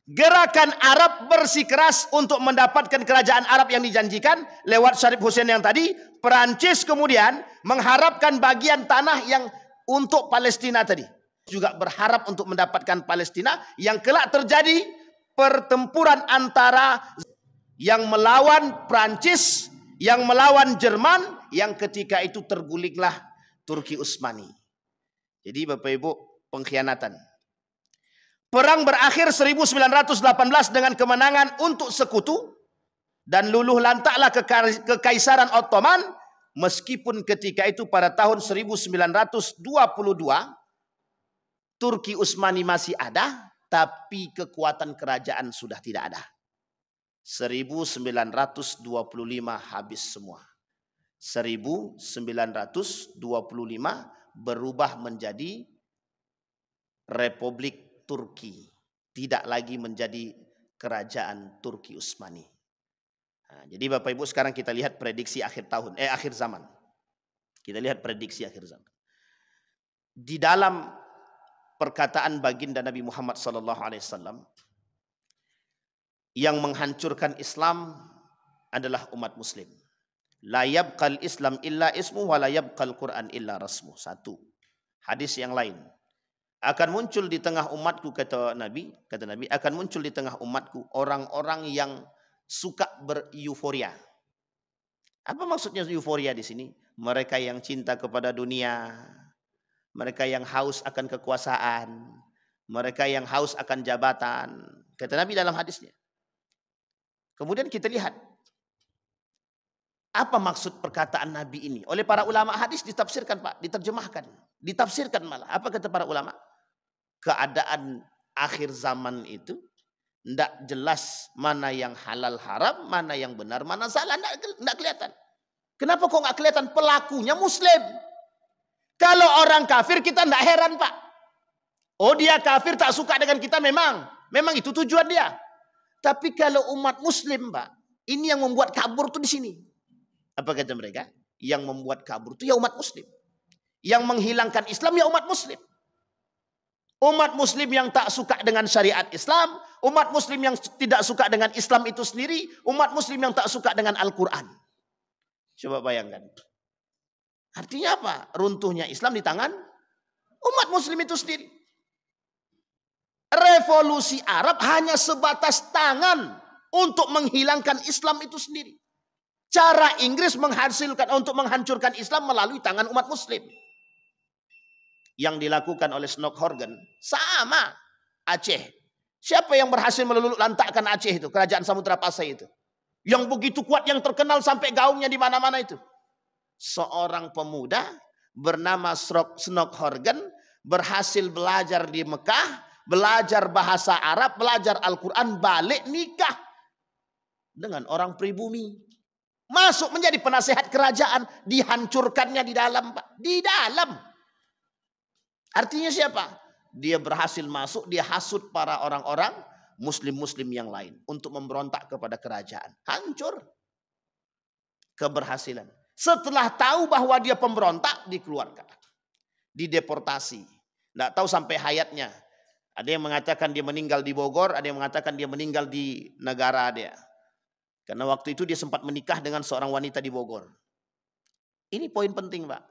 Gerakan Arab bersikeras untuk mendapatkan kerajaan Arab yang dijanjikan lewat Syarif Hussein yang tadi. Perancis kemudian mengharapkan bagian tanah yang untuk Palestina tadi. Juga berharap untuk mendapatkan Palestina yang kelak terjadi pertempuran antara yang melawan Perancis, yang melawan Jerman, yang ketika itu tergulinglah Turki Utsmani. Jadi Bapak Ibu, pengkhianatan. Perang berakhir 1918 dengan kemenangan untuk sekutu dan luluh lantaklah kekaisaran Ottoman, meskipun ketika itu pada tahun 1922 Turki Utsmani masih ada, tapi kekuatan kerajaan sudah tidak ada. 1925 habis semua. 1925 berubah menjadi Republik Turki. Tidak lagi menjadi kerajaan Turki Utsmani. Nah, jadi Bapak Ibu sekarang kita lihat prediksi akhir zaman. Kita lihat prediksi akhir zaman. Di dalam perkataan baginda Nabi Muhammad SAW, yang menghancurkan Islam adalah umat Muslim. La yabqal Islam illa ismu wa la yabqal Quran illa rasmu. 1. Hadis yang lain. Akan muncul di tengah umatku, kata Nabi, akan muncul di tengah umatku orang-orang yang suka beryuforia. Apa maksudnya euforia di sini? Mereka yang cinta kepada dunia, mereka yang haus akan kekuasaan, mereka yang haus akan jabatan. Kata Nabi dalam hadisnya. Kemudian kita lihat apa maksud perkataan Nabi ini. Oleh para ulama hadis ditafsirkan, Pak, diterjemahkan, ditafsirkan malah. Apa kata para ulama? Keadaan akhir zaman itu Tidak jelas mana yang halal haram, mana yang benar, mana salah. Tidak kelihatan. Kenapa kok nggak kelihatan? Pelakunya Muslim. Kalau orang kafir kita tidak heran, Pak. Oh, dia kafir tak suka dengan kita, memang itu tujuan dia. Tapi kalau umat Muslim, Pak, ini yang membuat kabur tuh di sini. Apa kata mereka? Yang membuat kabur itu ya umat Muslim. Yang menghilangkan Islam ya umat Muslim. Umat Muslim yang tak suka dengan syariat Islam, umat Muslim yang tidak suka dengan Islam itu sendiri, umat Muslim yang tak suka dengan Al-Quran. Coba bayangkan. Artinya apa? Runtuhnya Islam di tangan umat Muslim itu sendiri. Revolusi Arab hanya sebatas tangan untuk menghilangkan Islam itu sendiri. Cara Inggris untuk menghancurkan Islam melalui tangan umat Muslim. Yang dilakukan oleh Snok Horgan sama Aceh. Siapa yang berhasil meluluh lantakkan Aceh itu, kerajaan Samudra Pasai itu, yang begitu kuat, yang terkenal sampai gaungnya di mana-mana itu? Seorang pemuda bernama Snok Horgan berhasil belajar di Mekah, belajar bahasa Arab, belajar Al-Quran, balik nikah dengan orang pribumi, masuk menjadi penasehat kerajaan, dihancurkannya di dalam, Pak, di dalam. Artinya siapa? Dia berhasil masuk, dia hasut para orang-orang muslim-muslim yang lain untuk memberontak kepada kerajaan. Hancur. Keberhasilan. Setelah tahu bahwa dia pemberontak, dikeluarkan. Dideportasi. Tidak tahu sampai hayatnya. Ada yang mengatakan dia meninggal di Bogor, ada yang mengatakan dia meninggal di negara dia. Karena waktu itu dia sempat menikah dengan seorang wanita di Bogor. Ini poin penting, Pak.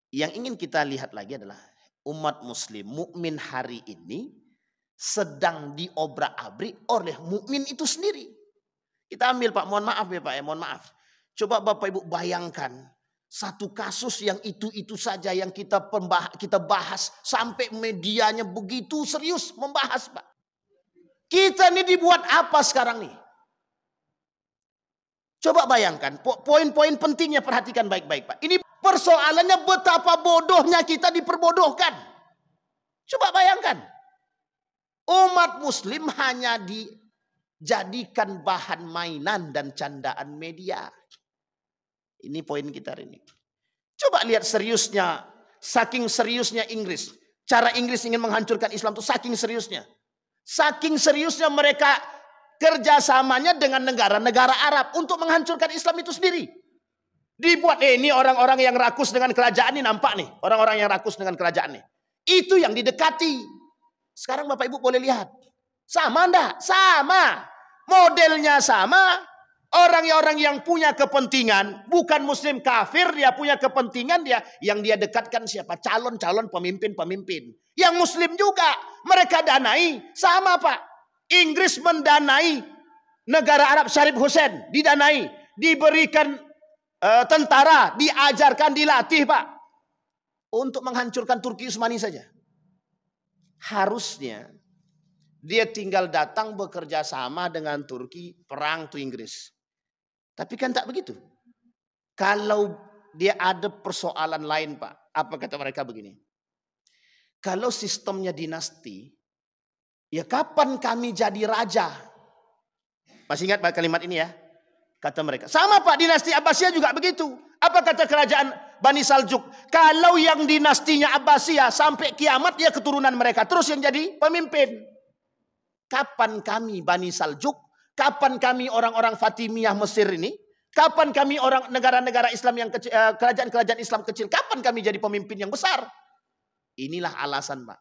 Yang ingin kita lihat lagi adalah umat Muslim mukmin hari ini sedang diobrak-abrik oleh mukmin itu sendiri. Kita ambil, Pak, mohon maaf ya, Pak, mohon maaf. Coba Bapak Ibu bayangkan satu kasus yang itu saja yang kita bahas sampai medianya begitu serius membahas, Pak. Kita ini dibuat apa sekarang nih? Coba bayangkan, poin-poin pentingnya perhatikan baik-baik, Pak. Ini persoalannya betapa bodohnya kita diperbodohkan. Coba bayangkan. Umat Muslim hanya dijadikan bahan mainan dan candaan media. Ini poin kita hari ini. Coba lihat seriusnya, saking seriusnya Inggris. Cara Inggris ingin menghancurkan Islam itu saking seriusnya. Saking seriusnya mereka kerjasamanya dengan negara-negara Arab untuk menghancurkan Islam itu sendiri. Dibuat ini orang-orang yang rakus dengan kerajaan ini, nampak nih. Orang-orang yang rakus dengan kerajaan nih. Itu yang didekati. Sekarang Bapak Ibu boleh lihat. Sama enggak? Sama. Modelnya sama. Orang-orang yang punya kepentingan, bukan Muslim kafir, dia punya kepentingan, yang dia dekatkan siapa? Calon-calon pemimpin-pemimpin. Yang Muslim juga mereka danai, sama, Pak. Inggris mendanai negara Arab, Sharif Hussein didanai, diberikan tentara, diajarkan, dilatih, Pak, untuk menghancurkan Turki Utsmani saja. Harusnya dia tinggal datang bekerja sama dengan Turki, perang tuh Inggris. Tapi kan tak begitu. Kalau dia ada persoalan lain, Pak, apa kata mereka begini? Kalau sistemnya dinasti, ya kapan kami jadi raja? Masih ingat Pak kalimat ini ya? Kata mereka. Sama, Pak, dinasti Abbasiyah juga begitu. Apa kata kerajaan Bani Saljuk? Kalau yang dinastinya Abbasiyah sampai kiamat, ya keturunan mereka terus yang jadi pemimpin. Kapan kami Bani Saljuk? Kapan kami orang-orang Fatimiyah Mesir ini? Kapan kami orang negara-negara Islam yang kecil, kerajaan-kerajaan Islam kecil? Kapan kami jadi pemimpin yang besar? Inilah alasan, Pak.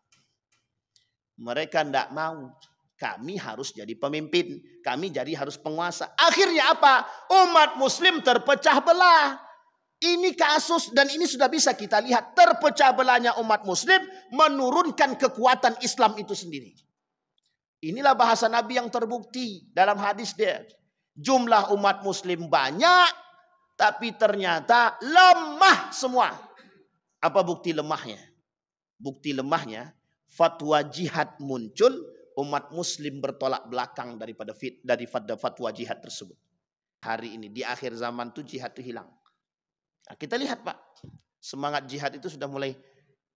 Mereka tidak mau. Kami harus jadi pemimpin. Kami jadi harus penguasa. Akhirnya apa? Umat Muslim terpecah belah. Ini kasus dan ini sudah bisa kita lihat. Terpecah belahnya umat Muslim menurunkan kekuatan Islam itu sendiri. Inilah bahasa Nabi yang terbukti dalam hadis dia. Jumlah umat Muslim banyak, tapi ternyata lemah semua. Apa bukti lemahnya? Bukti lemahnya, fatwa jihad muncul, umat Muslim bertolak belakang daripada fatwa jihad tersebut. Hari ini di akhir zaman tuh jihad itu hilang. Nah, kita lihat, Pak, semangat jihad itu sudah mulai.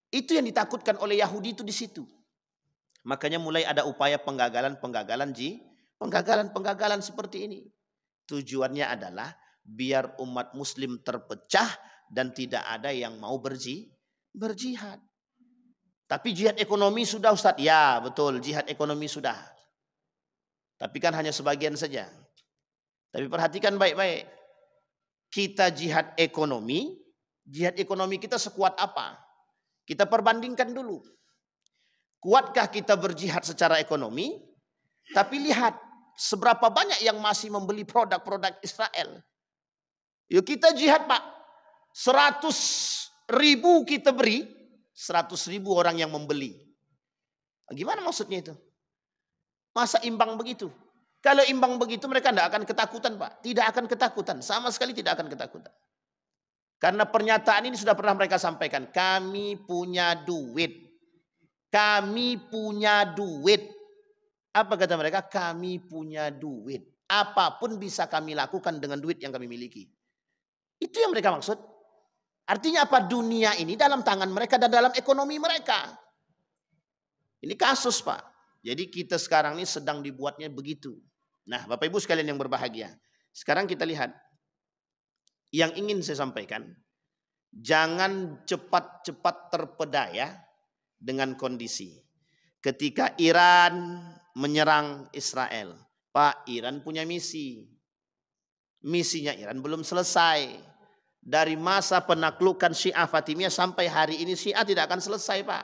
Itu yang ditakutkan oleh Yahudi itu di situ. Makanya mulai ada upaya penggagalan seperti ini. Tujuannya adalah biar umat muslim terpecah dan tidak ada yang mau berjihad. Tapi jihad ekonomi sudah, Ustaz. Ya, betul, jihad ekonomi sudah. Tapi kan hanya sebagian saja. Tapi perhatikan baik-baik. Kita jihad ekonomi kita sekuat apa? Kita perbandingkan dulu. Kuatkah kita berjihad secara ekonomi? Tapi lihat seberapa banyak yang masih membeli produk-produk Israel. Yuk kita jihad, Pak. 100.000 kita beri, 100.000 orang yang membeli. Gimana maksudnya itu? Masa imbang begitu? Kalau imbang begitu mereka tidak akan ketakutan, Pak. Tidak akan ketakutan. Sama sekali tidak akan ketakutan. Karena pernyataan ini sudah pernah mereka sampaikan. Kami punya duit. Kami punya duit. Apa kata mereka? Kami punya duit. Apapun bisa kami lakukan dengan duit yang kami miliki. Itu yang mereka maksud. Artinya apa? Dunia ini dalam tangan mereka dan dalam ekonomi mereka. Ini kasus, Pak. Jadi kita sekarang ini sedang dibuatnya begitu. Nah, Bapak Ibu sekalian yang berbahagia. Sekarang kita lihat. Yang ingin saya sampaikan. Jangan cepat-cepat terpedaya dengan kondisi. Ketika Iran menyerang Israel. Pak, Iran punya misi. Misinya Iran belum selesai. Dari masa penaklukan Syiah Fatimiyah sampai hari ini Syiah tidak akan selesai, Pak.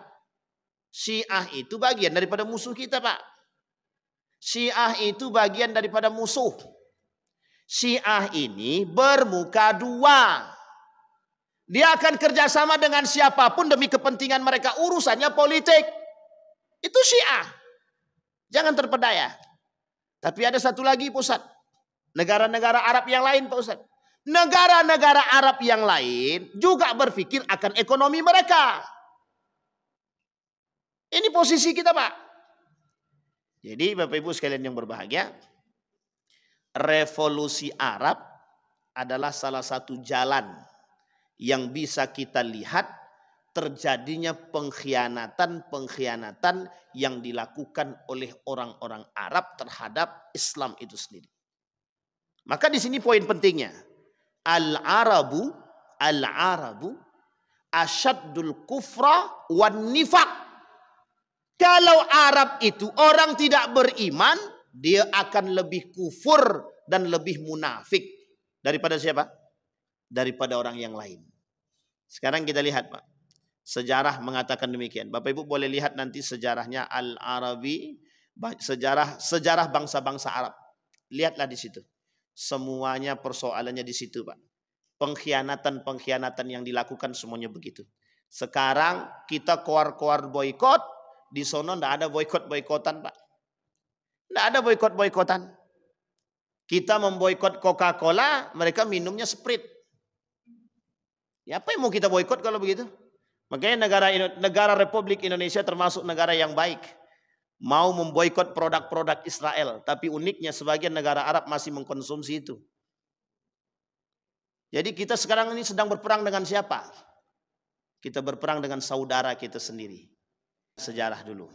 Syiah itu bagian daripada musuh kita, Pak. Syiah itu bagian daripada musuh. Syiah ini bermuka dua. Dia akan kerjasama dengan siapapun demi kepentingan mereka. Urusannya politik. Itu Syiah. Jangan terpedaya. Tapi ada satu lagi, Pak Ustaz. Negara-negara Arab yang lain, Pak Ustaz. Negara-negara Arab yang lain juga berpikir akan ekonomi mereka. Ini posisi kita, Pak. Jadi Bapak Ibu sekalian yang berbahagia. Revolusi Arab adalah salah satu jalan yang bisa kita lihat terjadinya pengkhianatan yang dilakukan oleh orang-orang Arab terhadap Islam itu sendiri. Maka di sini poin pentingnya. Al-Arabu asyaddul kufra wan nifaq. Kalau Arab itu orang tidak beriman, dia akan lebih kufur dan lebih munafik daripada siapa? Daripada orang yang lain. Sekarang kita lihat, Pak. Sejarah mengatakan demikian. Bapak Ibu boleh lihat nanti sejarahnya Al-Arabi, sejarah bangsa-bangsa Arab. Lihatlah di situ. Semuanya persoalannya di situ, Pak. Pengkhianatan yang dilakukan semuanya begitu. Sekarang kita keluar boykot, di sono tidak ada boykot-boykotan, Pak. Tidak ada boykot-boykotan. Kita memboykot Coca-Cola, mereka minumnya Sprite. Ya, apa yang mau kita boykot kalau begitu? Makanya negara Republik Indonesia termasuk negara yang baik. Mau memboikot produk-produk Israel. Tapi uniknya sebagian negara Arab masih mengkonsumsi itu. Jadi kita sekarang ini sedang berperang dengan siapa? Kita berperang dengan saudara kita sendiri. Sejarah dulu.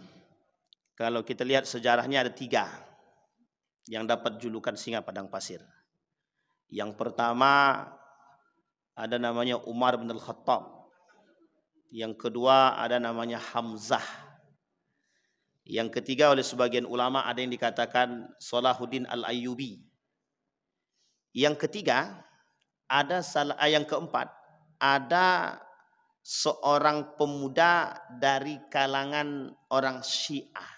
Kalau kita lihat sejarahnya ada 3 yang dapat julukan singa padang pasir. Yang pertama ada namanya Umar bin Al-Khattab. Yang kedua ada namanya Hamzah. Yang ketiga oleh sebagian ulama ada yang dikatakan Salahuddin Al-Ayyubi. Yang ketiga yang keempat ada seorang pemuda dari kalangan orang Syiah.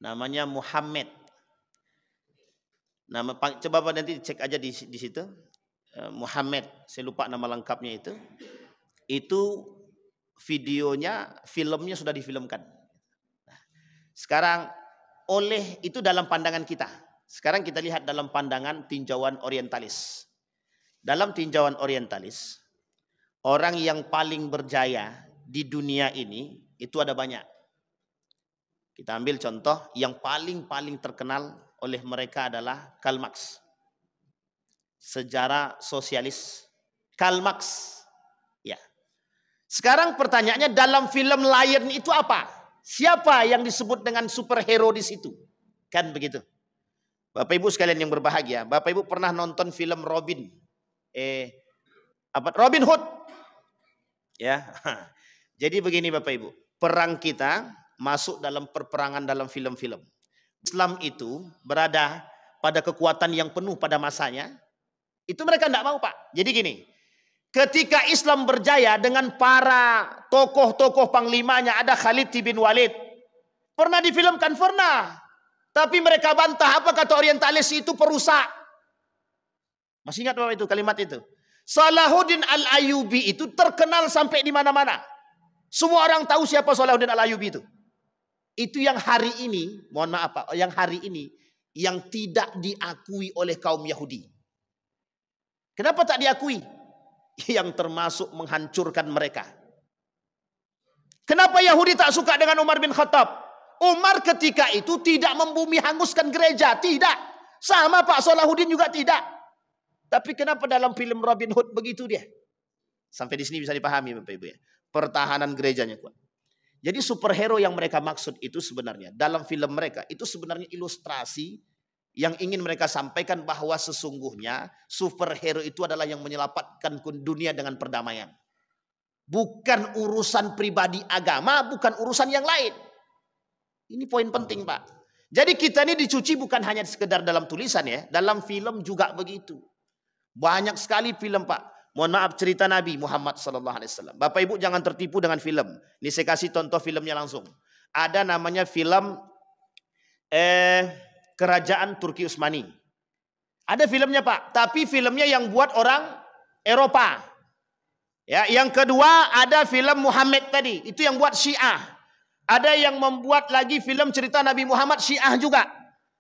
Namanya Muhammad. Coba nanti cek aja di situ. Muhammad, saya lupa nama lengkapnya itu. Itu videonya, filmnya sudah difilmkan. Sekarang itu dalam pandangan kita. Sekarang kita lihat dalam pandangan tinjauan orientalis. Dalam tinjauan orientalis, orang yang paling berjaya di dunia ini itu ada banyak. Kita ambil contoh yang paling terkenal oleh mereka adalah Karl Marx. Sejarah sosialis Karl Marx. Ya. Sekarang pertanyaannya dalam film Lion itu apa? Siapa yang disebut dengan superhero di situ? Kan begitu. Bapak Ibu sekalian yang berbahagia, Bapak Ibu pernah nonton film Robin Hood? Ya. Jadi begini Bapak Ibu, perang kita masuk dalam perperangan dalam film-film. Islam itu berada pada kekuatan yang penuh pada masanya. Itu mereka tidak mau, Pak. Jadi gini, ketika Islam berjaya dengan para tokoh-tokoh panglimanya, ada Khalid bin Walid. Pernah difilmkan? Pernah. Tapi mereka bantah, apa kata orientalis itu perusak. Masih ingat Bapak itu kalimat itu? Salahuddin Al-Ayyubi itu terkenal sampai di mana-mana. Semua orang tahu siapa Salahuddin Al-Ayyubi itu. Itu yang hari ini, mohon maaf Pak, yang hari ini yang tidak diakui oleh kaum Yahudi. Kenapa tak diakui? Yang termasuk menghancurkan mereka. Kenapa Yahudi tak suka dengan Umar bin Khattab? Umar ketika itu tidak membumi hanguskan gereja, tidak. Sama Pak Salahuddin juga tidak. Tapi kenapa dalam film Robin Hood begitu dia? Sampai di sini bisa dipahami Bapak Ibu ya. Pertahanan gerejanya kuat. Jadi superhero yang mereka maksud itu sebenarnya dalam film mereka itu sebenarnya ilustrasi yang ingin mereka sampaikan bahwa sesungguhnya superhero itu adalah yang menyelamatkan dunia dengan perdamaian. Bukan urusan pribadi agama, bukan urusan yang lain. Ini poin penting Pak. Jadi kita ini dicuci bukan hanya sekedar dalam tulisan ya, dalam film juga begitu. Banyak sekali film Pak. Mohon maaf cerita Nabi Muhammad SAW. Bapak Ibu jangan tertipu dengan film. Ini saya kasih contoh filmnya langsung. Ada namanya film Kerajaan Turki Utsmani. Ada filmnya Pak, tapi filmnya yang buat orang Eropa. Ya, yang kedua ada film Muhammad tadi, itu yang buat Syiah. Ada yang membuat lagi film cerita Nabi Muhammad Syiah juga.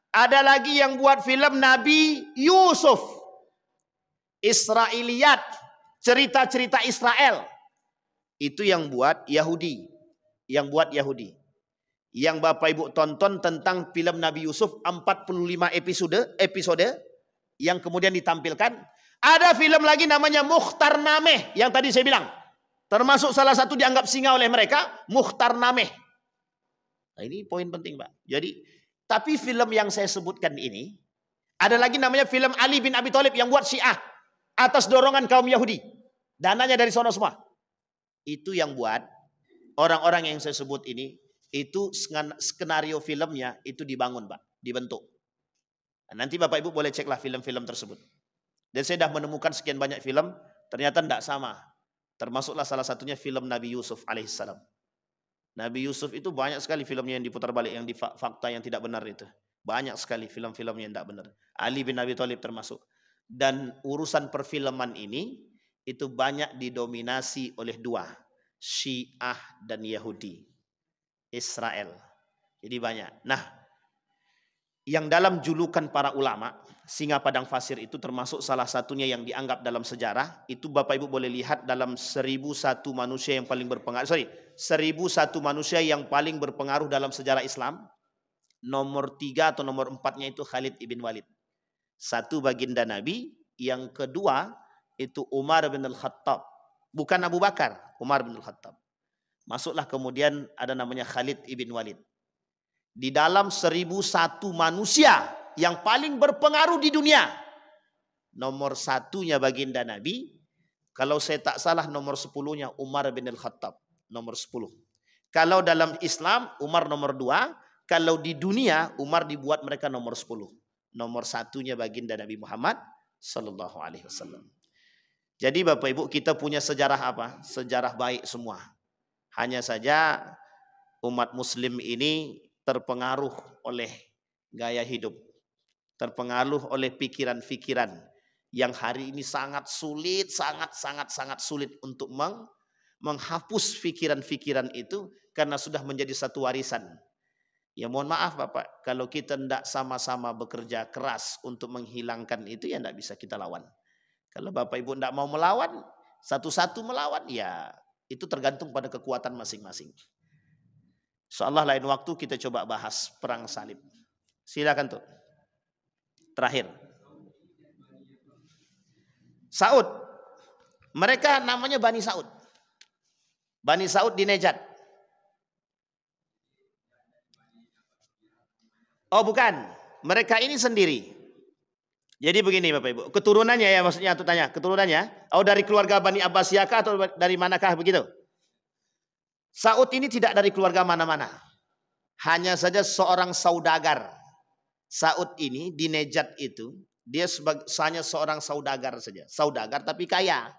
Ada lagi yang buat film Nabi Yusuf. Israiliyat, cerita-cerita Israel. Itu yang buat Yahudi. Yang buat Yahudi. Yang Bapak Ibu tonton tentang film Nabi Yusuf 45 episode yang kemudian ditampilkan. Ada film lagi namanya Mukhtar Nameh yang tadi saya bilang. Termasuk salah satu dianggap singa oleh mereka, Mukhtar Nameh. Nah, ini poin penting Pak. Jadi, tapi film yang saya sebutkan ini, ada lagi namanya film Ali bin Abi Thalib yang buat Syiah. Atas dorongan kaum Yahudi. Dananya dari sono semua. Itu yang buat orang-orang yang saya sebut ini. Itu skenario filmnya itu dibangun Pak, dibentuk. Nah, nanti Bapak Ibu boleh ceklah film-film tersebut. Dan saya sudah menemukan sekian banyak film, ternyata tidak sama. Termasuklah salah satunya film Nabi Yusuf alaihissalam. Nabi Yusuf itu banyak sekali filmnya yang diputar balik, yang di fakta yang tidak benar itu. Banyak sekali film-filmnya yang tidak benar. Ali bin Abi Thalib termasuk. Dan urusan perfilman ini itu banyak didominasi oleh dua, Syiah dan Yahudi. Israel. Jadi banyak. Nah, yang dalam julukan para ulama, singa padang pasir itu termasuk salah satunya yang dianggap dalam sejarah. Itu Bapak Ibu boleh lihat dalam 1001 manusia yang paling berpengaruh. 1001 manusia yang paling berpengaruh dalam sejarah Islam. Nomor 3 atau nomor 4-nya itu Khalid ibn Walid. Satu baginda Nabi. Yang kedua itu Umar bin Al-Khattab. Bukan Abu Bakar, Umar bin Al-Khattab. Masuklah kemudian ada namanya Khalid ibn Walid. Di dalam 1001 manusia yang paling berpengaruh di dunia. Nomor 1-nya baginda Nabi. Kalau saya tak salah nomor 10-nya Umar bin Al-Khattab. Nomor 10. Kalau dalam Islam Umar nomor 2. Kalau di dunia Umar dibuat mereka nomor 10. Nomor 1-nya baginda Nabi Muhammad Sallallahu Alaihi Wasallam. Jadi Bapak Ibu kita punya sejarah apa? Sejarah baik semua. Hanya saja umat muslim ini terpengaruh oleh gaya hidup. Terpengaruh oleh pikiran-pikiran yang hari ini sangat sulit, sangat sulit untuk menghapus pikiran-pikiran itu karena sudah menjadi satu warisan. Ya mohon maaf Bapak, kalau kita tidak sama-sama bekerja keras untuk menghilangkan itu ya tidak bisa kita lawan. Kalau Bapak Ibu tidak mau melawan, satu-satu melawan ya itu tergantung pada kekuatan masing-masing. Insyaallah lain waktu kita coba bahas perang salib. Silakan tuh. Terakhir. Saud. Mereka namanya Bani Saud. Bani Saud di Nejad. Oh bukan, mereka ini sendiri. Jadi begini Bapak Ibu, keturunannya ya maksudnya aku tanya, keturunannya, oh dari keluarga Bani Abbasiyah kah atau dari manakah begitu? Saud ini tidak dari keluarga mana-mana. Hanya saja seorang saudagar. Saud ini di Nejad itu, dia hanya seorang saudagar saja. Saudagar tapi kaya.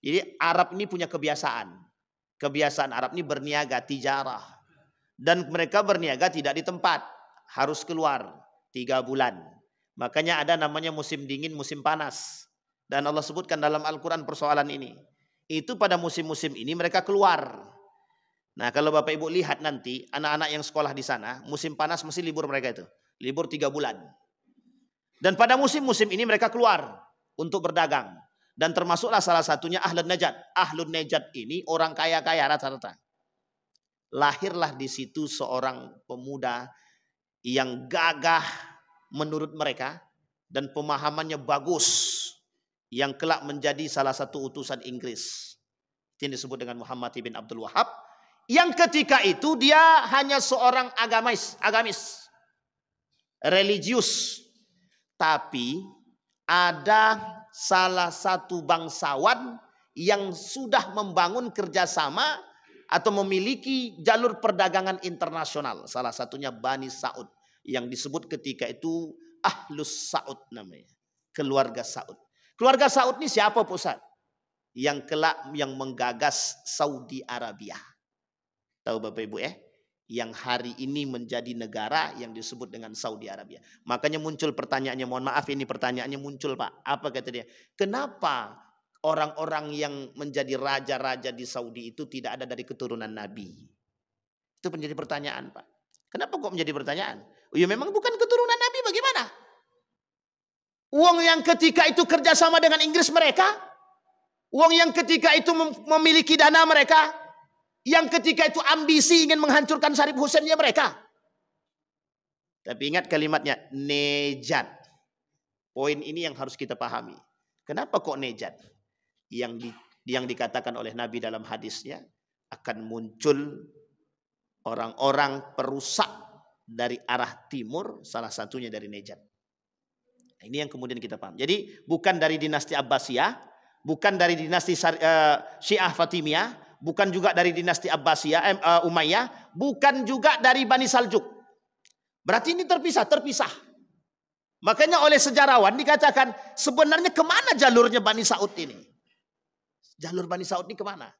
Jadi Arab ini punya kebiasaan. Kebiasaan Arab ini berniaga, tijarah. Dan mereka berniaga tidak di tempat. Harus keluar 3 bulan. Makanya ada namanya musim dingin, musim panas. Dan Allah sebutkan dalam Al-Quran persoalan ini. Itu pada musim-musim ini mereka keluar. Nah kalau Bapak Ibu lihat nanti anak-anak yang sekolah di sana, musim panas mesti libur mereka itu. Libur 3 bulan. Dan pada musim-musim ini mereka keluar untuk berdagang. Dan termasuklah salah satunya Ahlun Najad. Ahlun Najad ini orang kaya-kaya rata-rata. Lahirlah di situ seorang pemuda yang gagah menurut mereka dan pemahamannya bagus, yang kelak menjadi salah satu utusan Inggris. Ini disebut dengan Muhammad bin Abdul Wahab, yang ketika itu dia hanya seorang agamis, religius, tapi ada salah satu bangsawan yang sudah membangun kerjasama atau memiliki jalur perdagangan internasional. Salah satunya Bani Saud yang disebut ketika itu Ahlus Saud namanya. Keluarga Saud. Keluarga Saud ini siapa Ustaz? Yang kelak yang menggagas Saudi Arabia. Tahu Bapak Ibu ya? Yang hari ini menjadi negara yang disebut dengan Saudi Arabia. Makanya muncul pertanyaannya, mohon maaf ini pertanyaannya muncul Pak. Apa kata dia? Kenapa orang-orang yang menjadi raja-raja di Saudi itu tidak ada dari keturunan Nabi? Itu menjadi pertanyaan Pak. Kenapa kok menjadi pertanyaan? Oh ya memang bukan keturunan Nabi, bagaimana? Uang yang ketika itu kerjasama dengan Inggris mereka, uang yang ketika itu memiliki dana mereka, yang ketika itu ambisi ingin menghancurkan Syarif Husainnya mereka. Tapi ingat kalimatnya, Nejad. Poin ini yang harus kita pahami. Kenapa kok Nejad? Yang dikatakan oleh Nabi dalam hadisnya, akan muncul orang-orang perusak dari arah timur, salah satunya dari Nejad. Ini yang kemudian kita paham. Jadi bukan dari dinasti Abbasiyah, bukan dari dinasti Syiah Fatimiyah, bukan juga dari dinasti Abbasiyah, Umayyah, bukan juga dari Bani Saljuk. Berarti ini terpisah. Makanya oleh sejarawan dikatakan sebenarnya kemana jalurnya Bani Saud ini? Jalur Bani Saud ini kemana?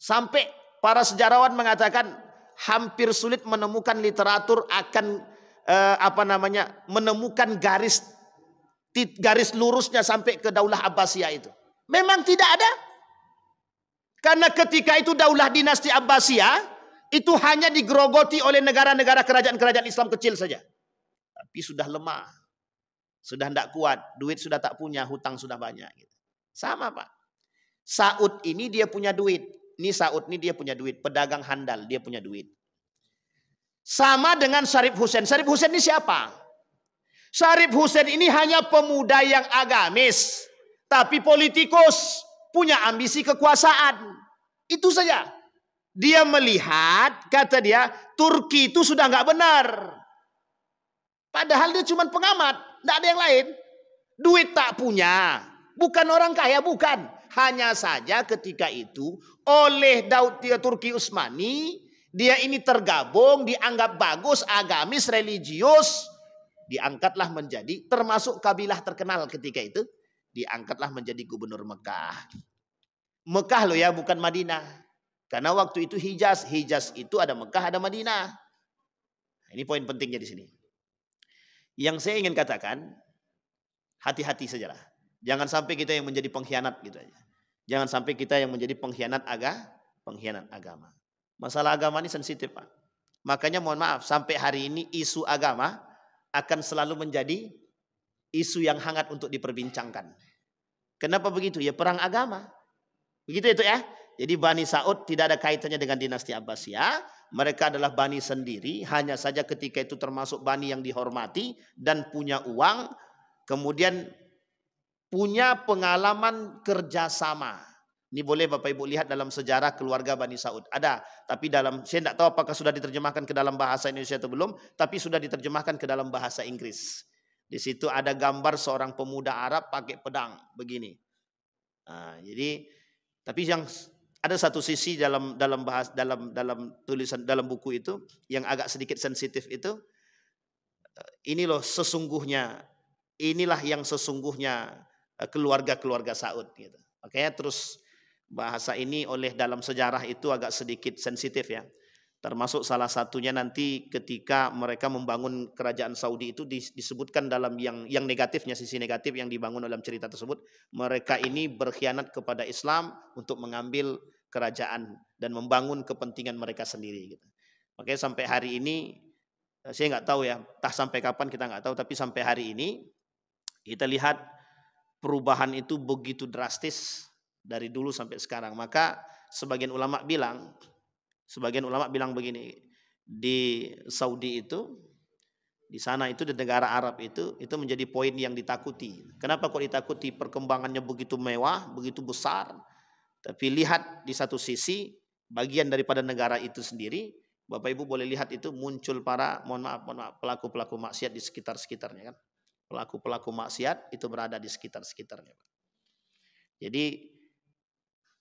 Sampai para sejarawan mengatakan hampir sulit menemukan literatur akan menemukan garis lurusnya sampai ke Daulah Abbasiyah itu. Memang tidak ada. Karena ketika itu Daulah dinasti Abbasiyah itu hanya digerogoti oleh negara-negara kerajaan-kerajaan Islam kecil saja. Tapi sudah lemah. Sudah tidak kuat. Duit sudah tak punya. Hutang sudah banyak. Sama Pak. Saud ini dia punya duit. Ini Saud ini dia punya duit. Pedagang handal dia punya duit. Sama dengan Syarif Husain. Syarif Husain ini siapa? Syarif Husain ini hanya pemuda yang agamis. Tapi politikus. Punya ambisi kekuasaan. Itu saja. Dia melihat, kata dia, Turki itu sudah nggak benar. Padahal dia cuma pengamat. Nggak ada yang lain. Duit tak punya. Bukan orang kaya, bukan. Hanya saja ketika itu oleh Turki Utsmani, dia ini tergabung, dianggap bagus, agamis, religius. Diangkatlah menjadi, termasuk kabilah terkenal ketika itu. Diangkatlah menjadi gubernur Mekah. Mekah loh ya, bukan Madinah. Karena waktu itu Hijaz. Hijaz itu ada Mekah, ada Madinah. Ini poin pentingnya di sini. Yang saya ingin katakan, hati-hati sajalah. Jangan sampai kita yang menjadi pengkhianat gitu aja. Jangan sampai kita yang menjadi pengkhianat agama. Masalah agama ini sensitif Pak. Makanya mohon maaf, sampai hari ini isu agama akan selalu menjadi isu yang hangat untuk diperbincangkan. Kenapa begitu? Ya perang agama. Begitu itu ya. Jadi Bani Saud tidak ada kaitannya dengan dinasti Abbasiyah. Mereka adalah Bani sendiri. Hanya saja ketika itu termasuk Bani yang dihormati dan punya uang. Kemudian punya pengalaman kerjasama. Ini boleh Bapak Ibu lihat dalam sejarah keluarga Bani Saud. Ada, tapi saya tidak tahu apakah sudah diterjemahkan ke dalam bahasa Indonesia atau belum, tapi sudah diterjemahkan ke dalam bahasa Inggris. Di situ ada gambar seorang pemuda Arab pakai pedang begini. Nah, jadi tapi yang ada satu sisi dalam tulisan dalam buku itu yang agak sedikit sensitif itu, ini loh sesungguhnya, inilah yang sesungguhnya keluarga Saud gitu. Makanya terus bahasa ini oleh dalam sejarah itu agak sedikit sensitif ya. Termasuk salah satunya nanti ketika mereka membangun kerajaan Saudi itu disebutkan dalam yang negatifnya, sisi negatif yang dibangun dalam cerita tersebut, mereka ini berkhianat kepada Islam untuk mengambil kerajaan dan membangun kepentingan mereka sendiri gitu. Makanya sampai hari ini saya nggak tahu ya, entah sampai kapan kita nggak tahu, tapi sampai hari ini kita lihat perubahan itu begitu drastis dari dulu sampai sekarang. Maka sebagian ulama bilang begini, di Saudi itu, di sana itu, di negara Arab itu menjadi poin yang ditakuti. Kenapa kok ditakuti? Perkembangannya begitu mewah, begitu besar. Tapi lihat di satu sisi, bagian daripada negara itu sendiri, Bapak Ibu boleh lihat itu muncul para, mohon maaf, pelaku-pelaku maksiat di sekitar-sekitarnya kan. Pelaku-pelaku maksiat itu berada di sekitar-sekitarnya. Jadi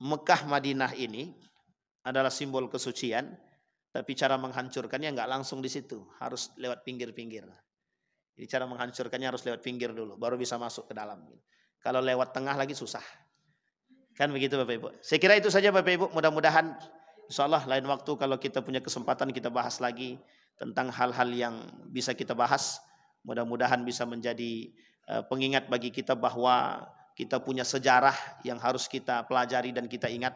Mekah Madinah ini adalah simbol kesucian, tapi cara menghancurkannya nggak langsung di situ, harus lewat pinggir-pinggir. Jadi cara menghancurkannya harus lewat pinggir dulu, baru bisa masuk ke dalam. Kalau lewat tengah lagi susah. Kan begitu Bapak Ibu. Saya kira itu saja Bapak Ibu, mudah-mudahan insyaallah lain waktu kalau kita punya kesempatan kita bahas lagi tentang hal-hal yang bisa kita bahas. Mudah-mudahan bisa menjadi pengingat bagi kita bahwa kita punya sejarah yang harus kita pelajari dan kita ingat.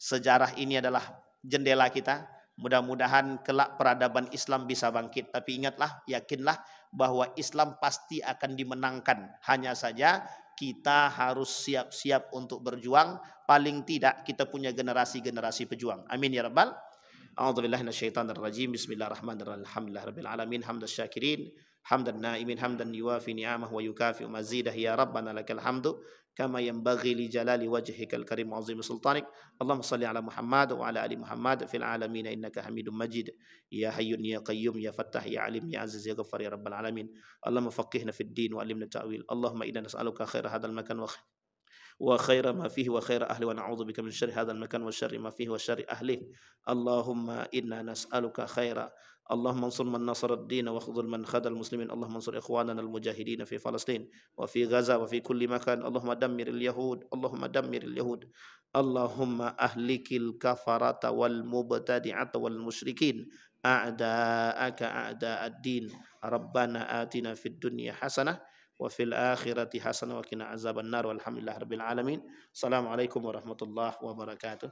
Sejarah ini adalah jendela kita. Mudah-mudahan kelak peradaban Islam bisa bangkit. Tapi ingatlah, yakinlah bahwa Islam pasti akan dimenangkan. Hanya saja kita harus siap-siap untuk berjuang. Paling tidak kita punya generasi-generasi pejuang. Amin ya rabbal. A'udzubillahi minasyaitonirrajim. Bismillahirrahmanirrahim. Alhamdulillahirabbil alamin. Hamdas syakirin. Hamdan naimin hamdan yuwafi ni'amah wa yukafi mazidah ya rabbana lakal hamdu kama yanbaghi li jalali wajhikal karim wa azim sultanik. Allahumma salli ala Muhammad wa ala ali Muhammad fil alamin innaka Hamidum Majid. Ya hayyun ya qayyum ya fattah ya alim ya aziz ya ghaffar ya rabbal alamin. Allahumma faqihna fid din wa alimna ta'wil. Allahumma inna nas'aluka khaira hadzal makan wa khaira ma fihi wa khaira ahli wa na'udzubika min syarri hadzal makan wa syarri ma fihi wa syarri ahli. Allahumma inna nas'aluka khaira. اللهم انصر من نصر الدين واخذل من خذل المسلمين. اللهم انصر اخواننا المجاهدين في فلسطين وفي غزة وفي كل مكان. اللهم دمر اليهود. اللهم دمر اليهود. اللهم اهلك الكفرة والمبتدعة والمشركين اعداءك اعداء الدين. ربنا آتنا في الدنيا حسنة وفي الآخرة حسنة وقنا عذاب النار والحمد لله رب العالمين. السلام عليكم ورحمة الله وبركاته.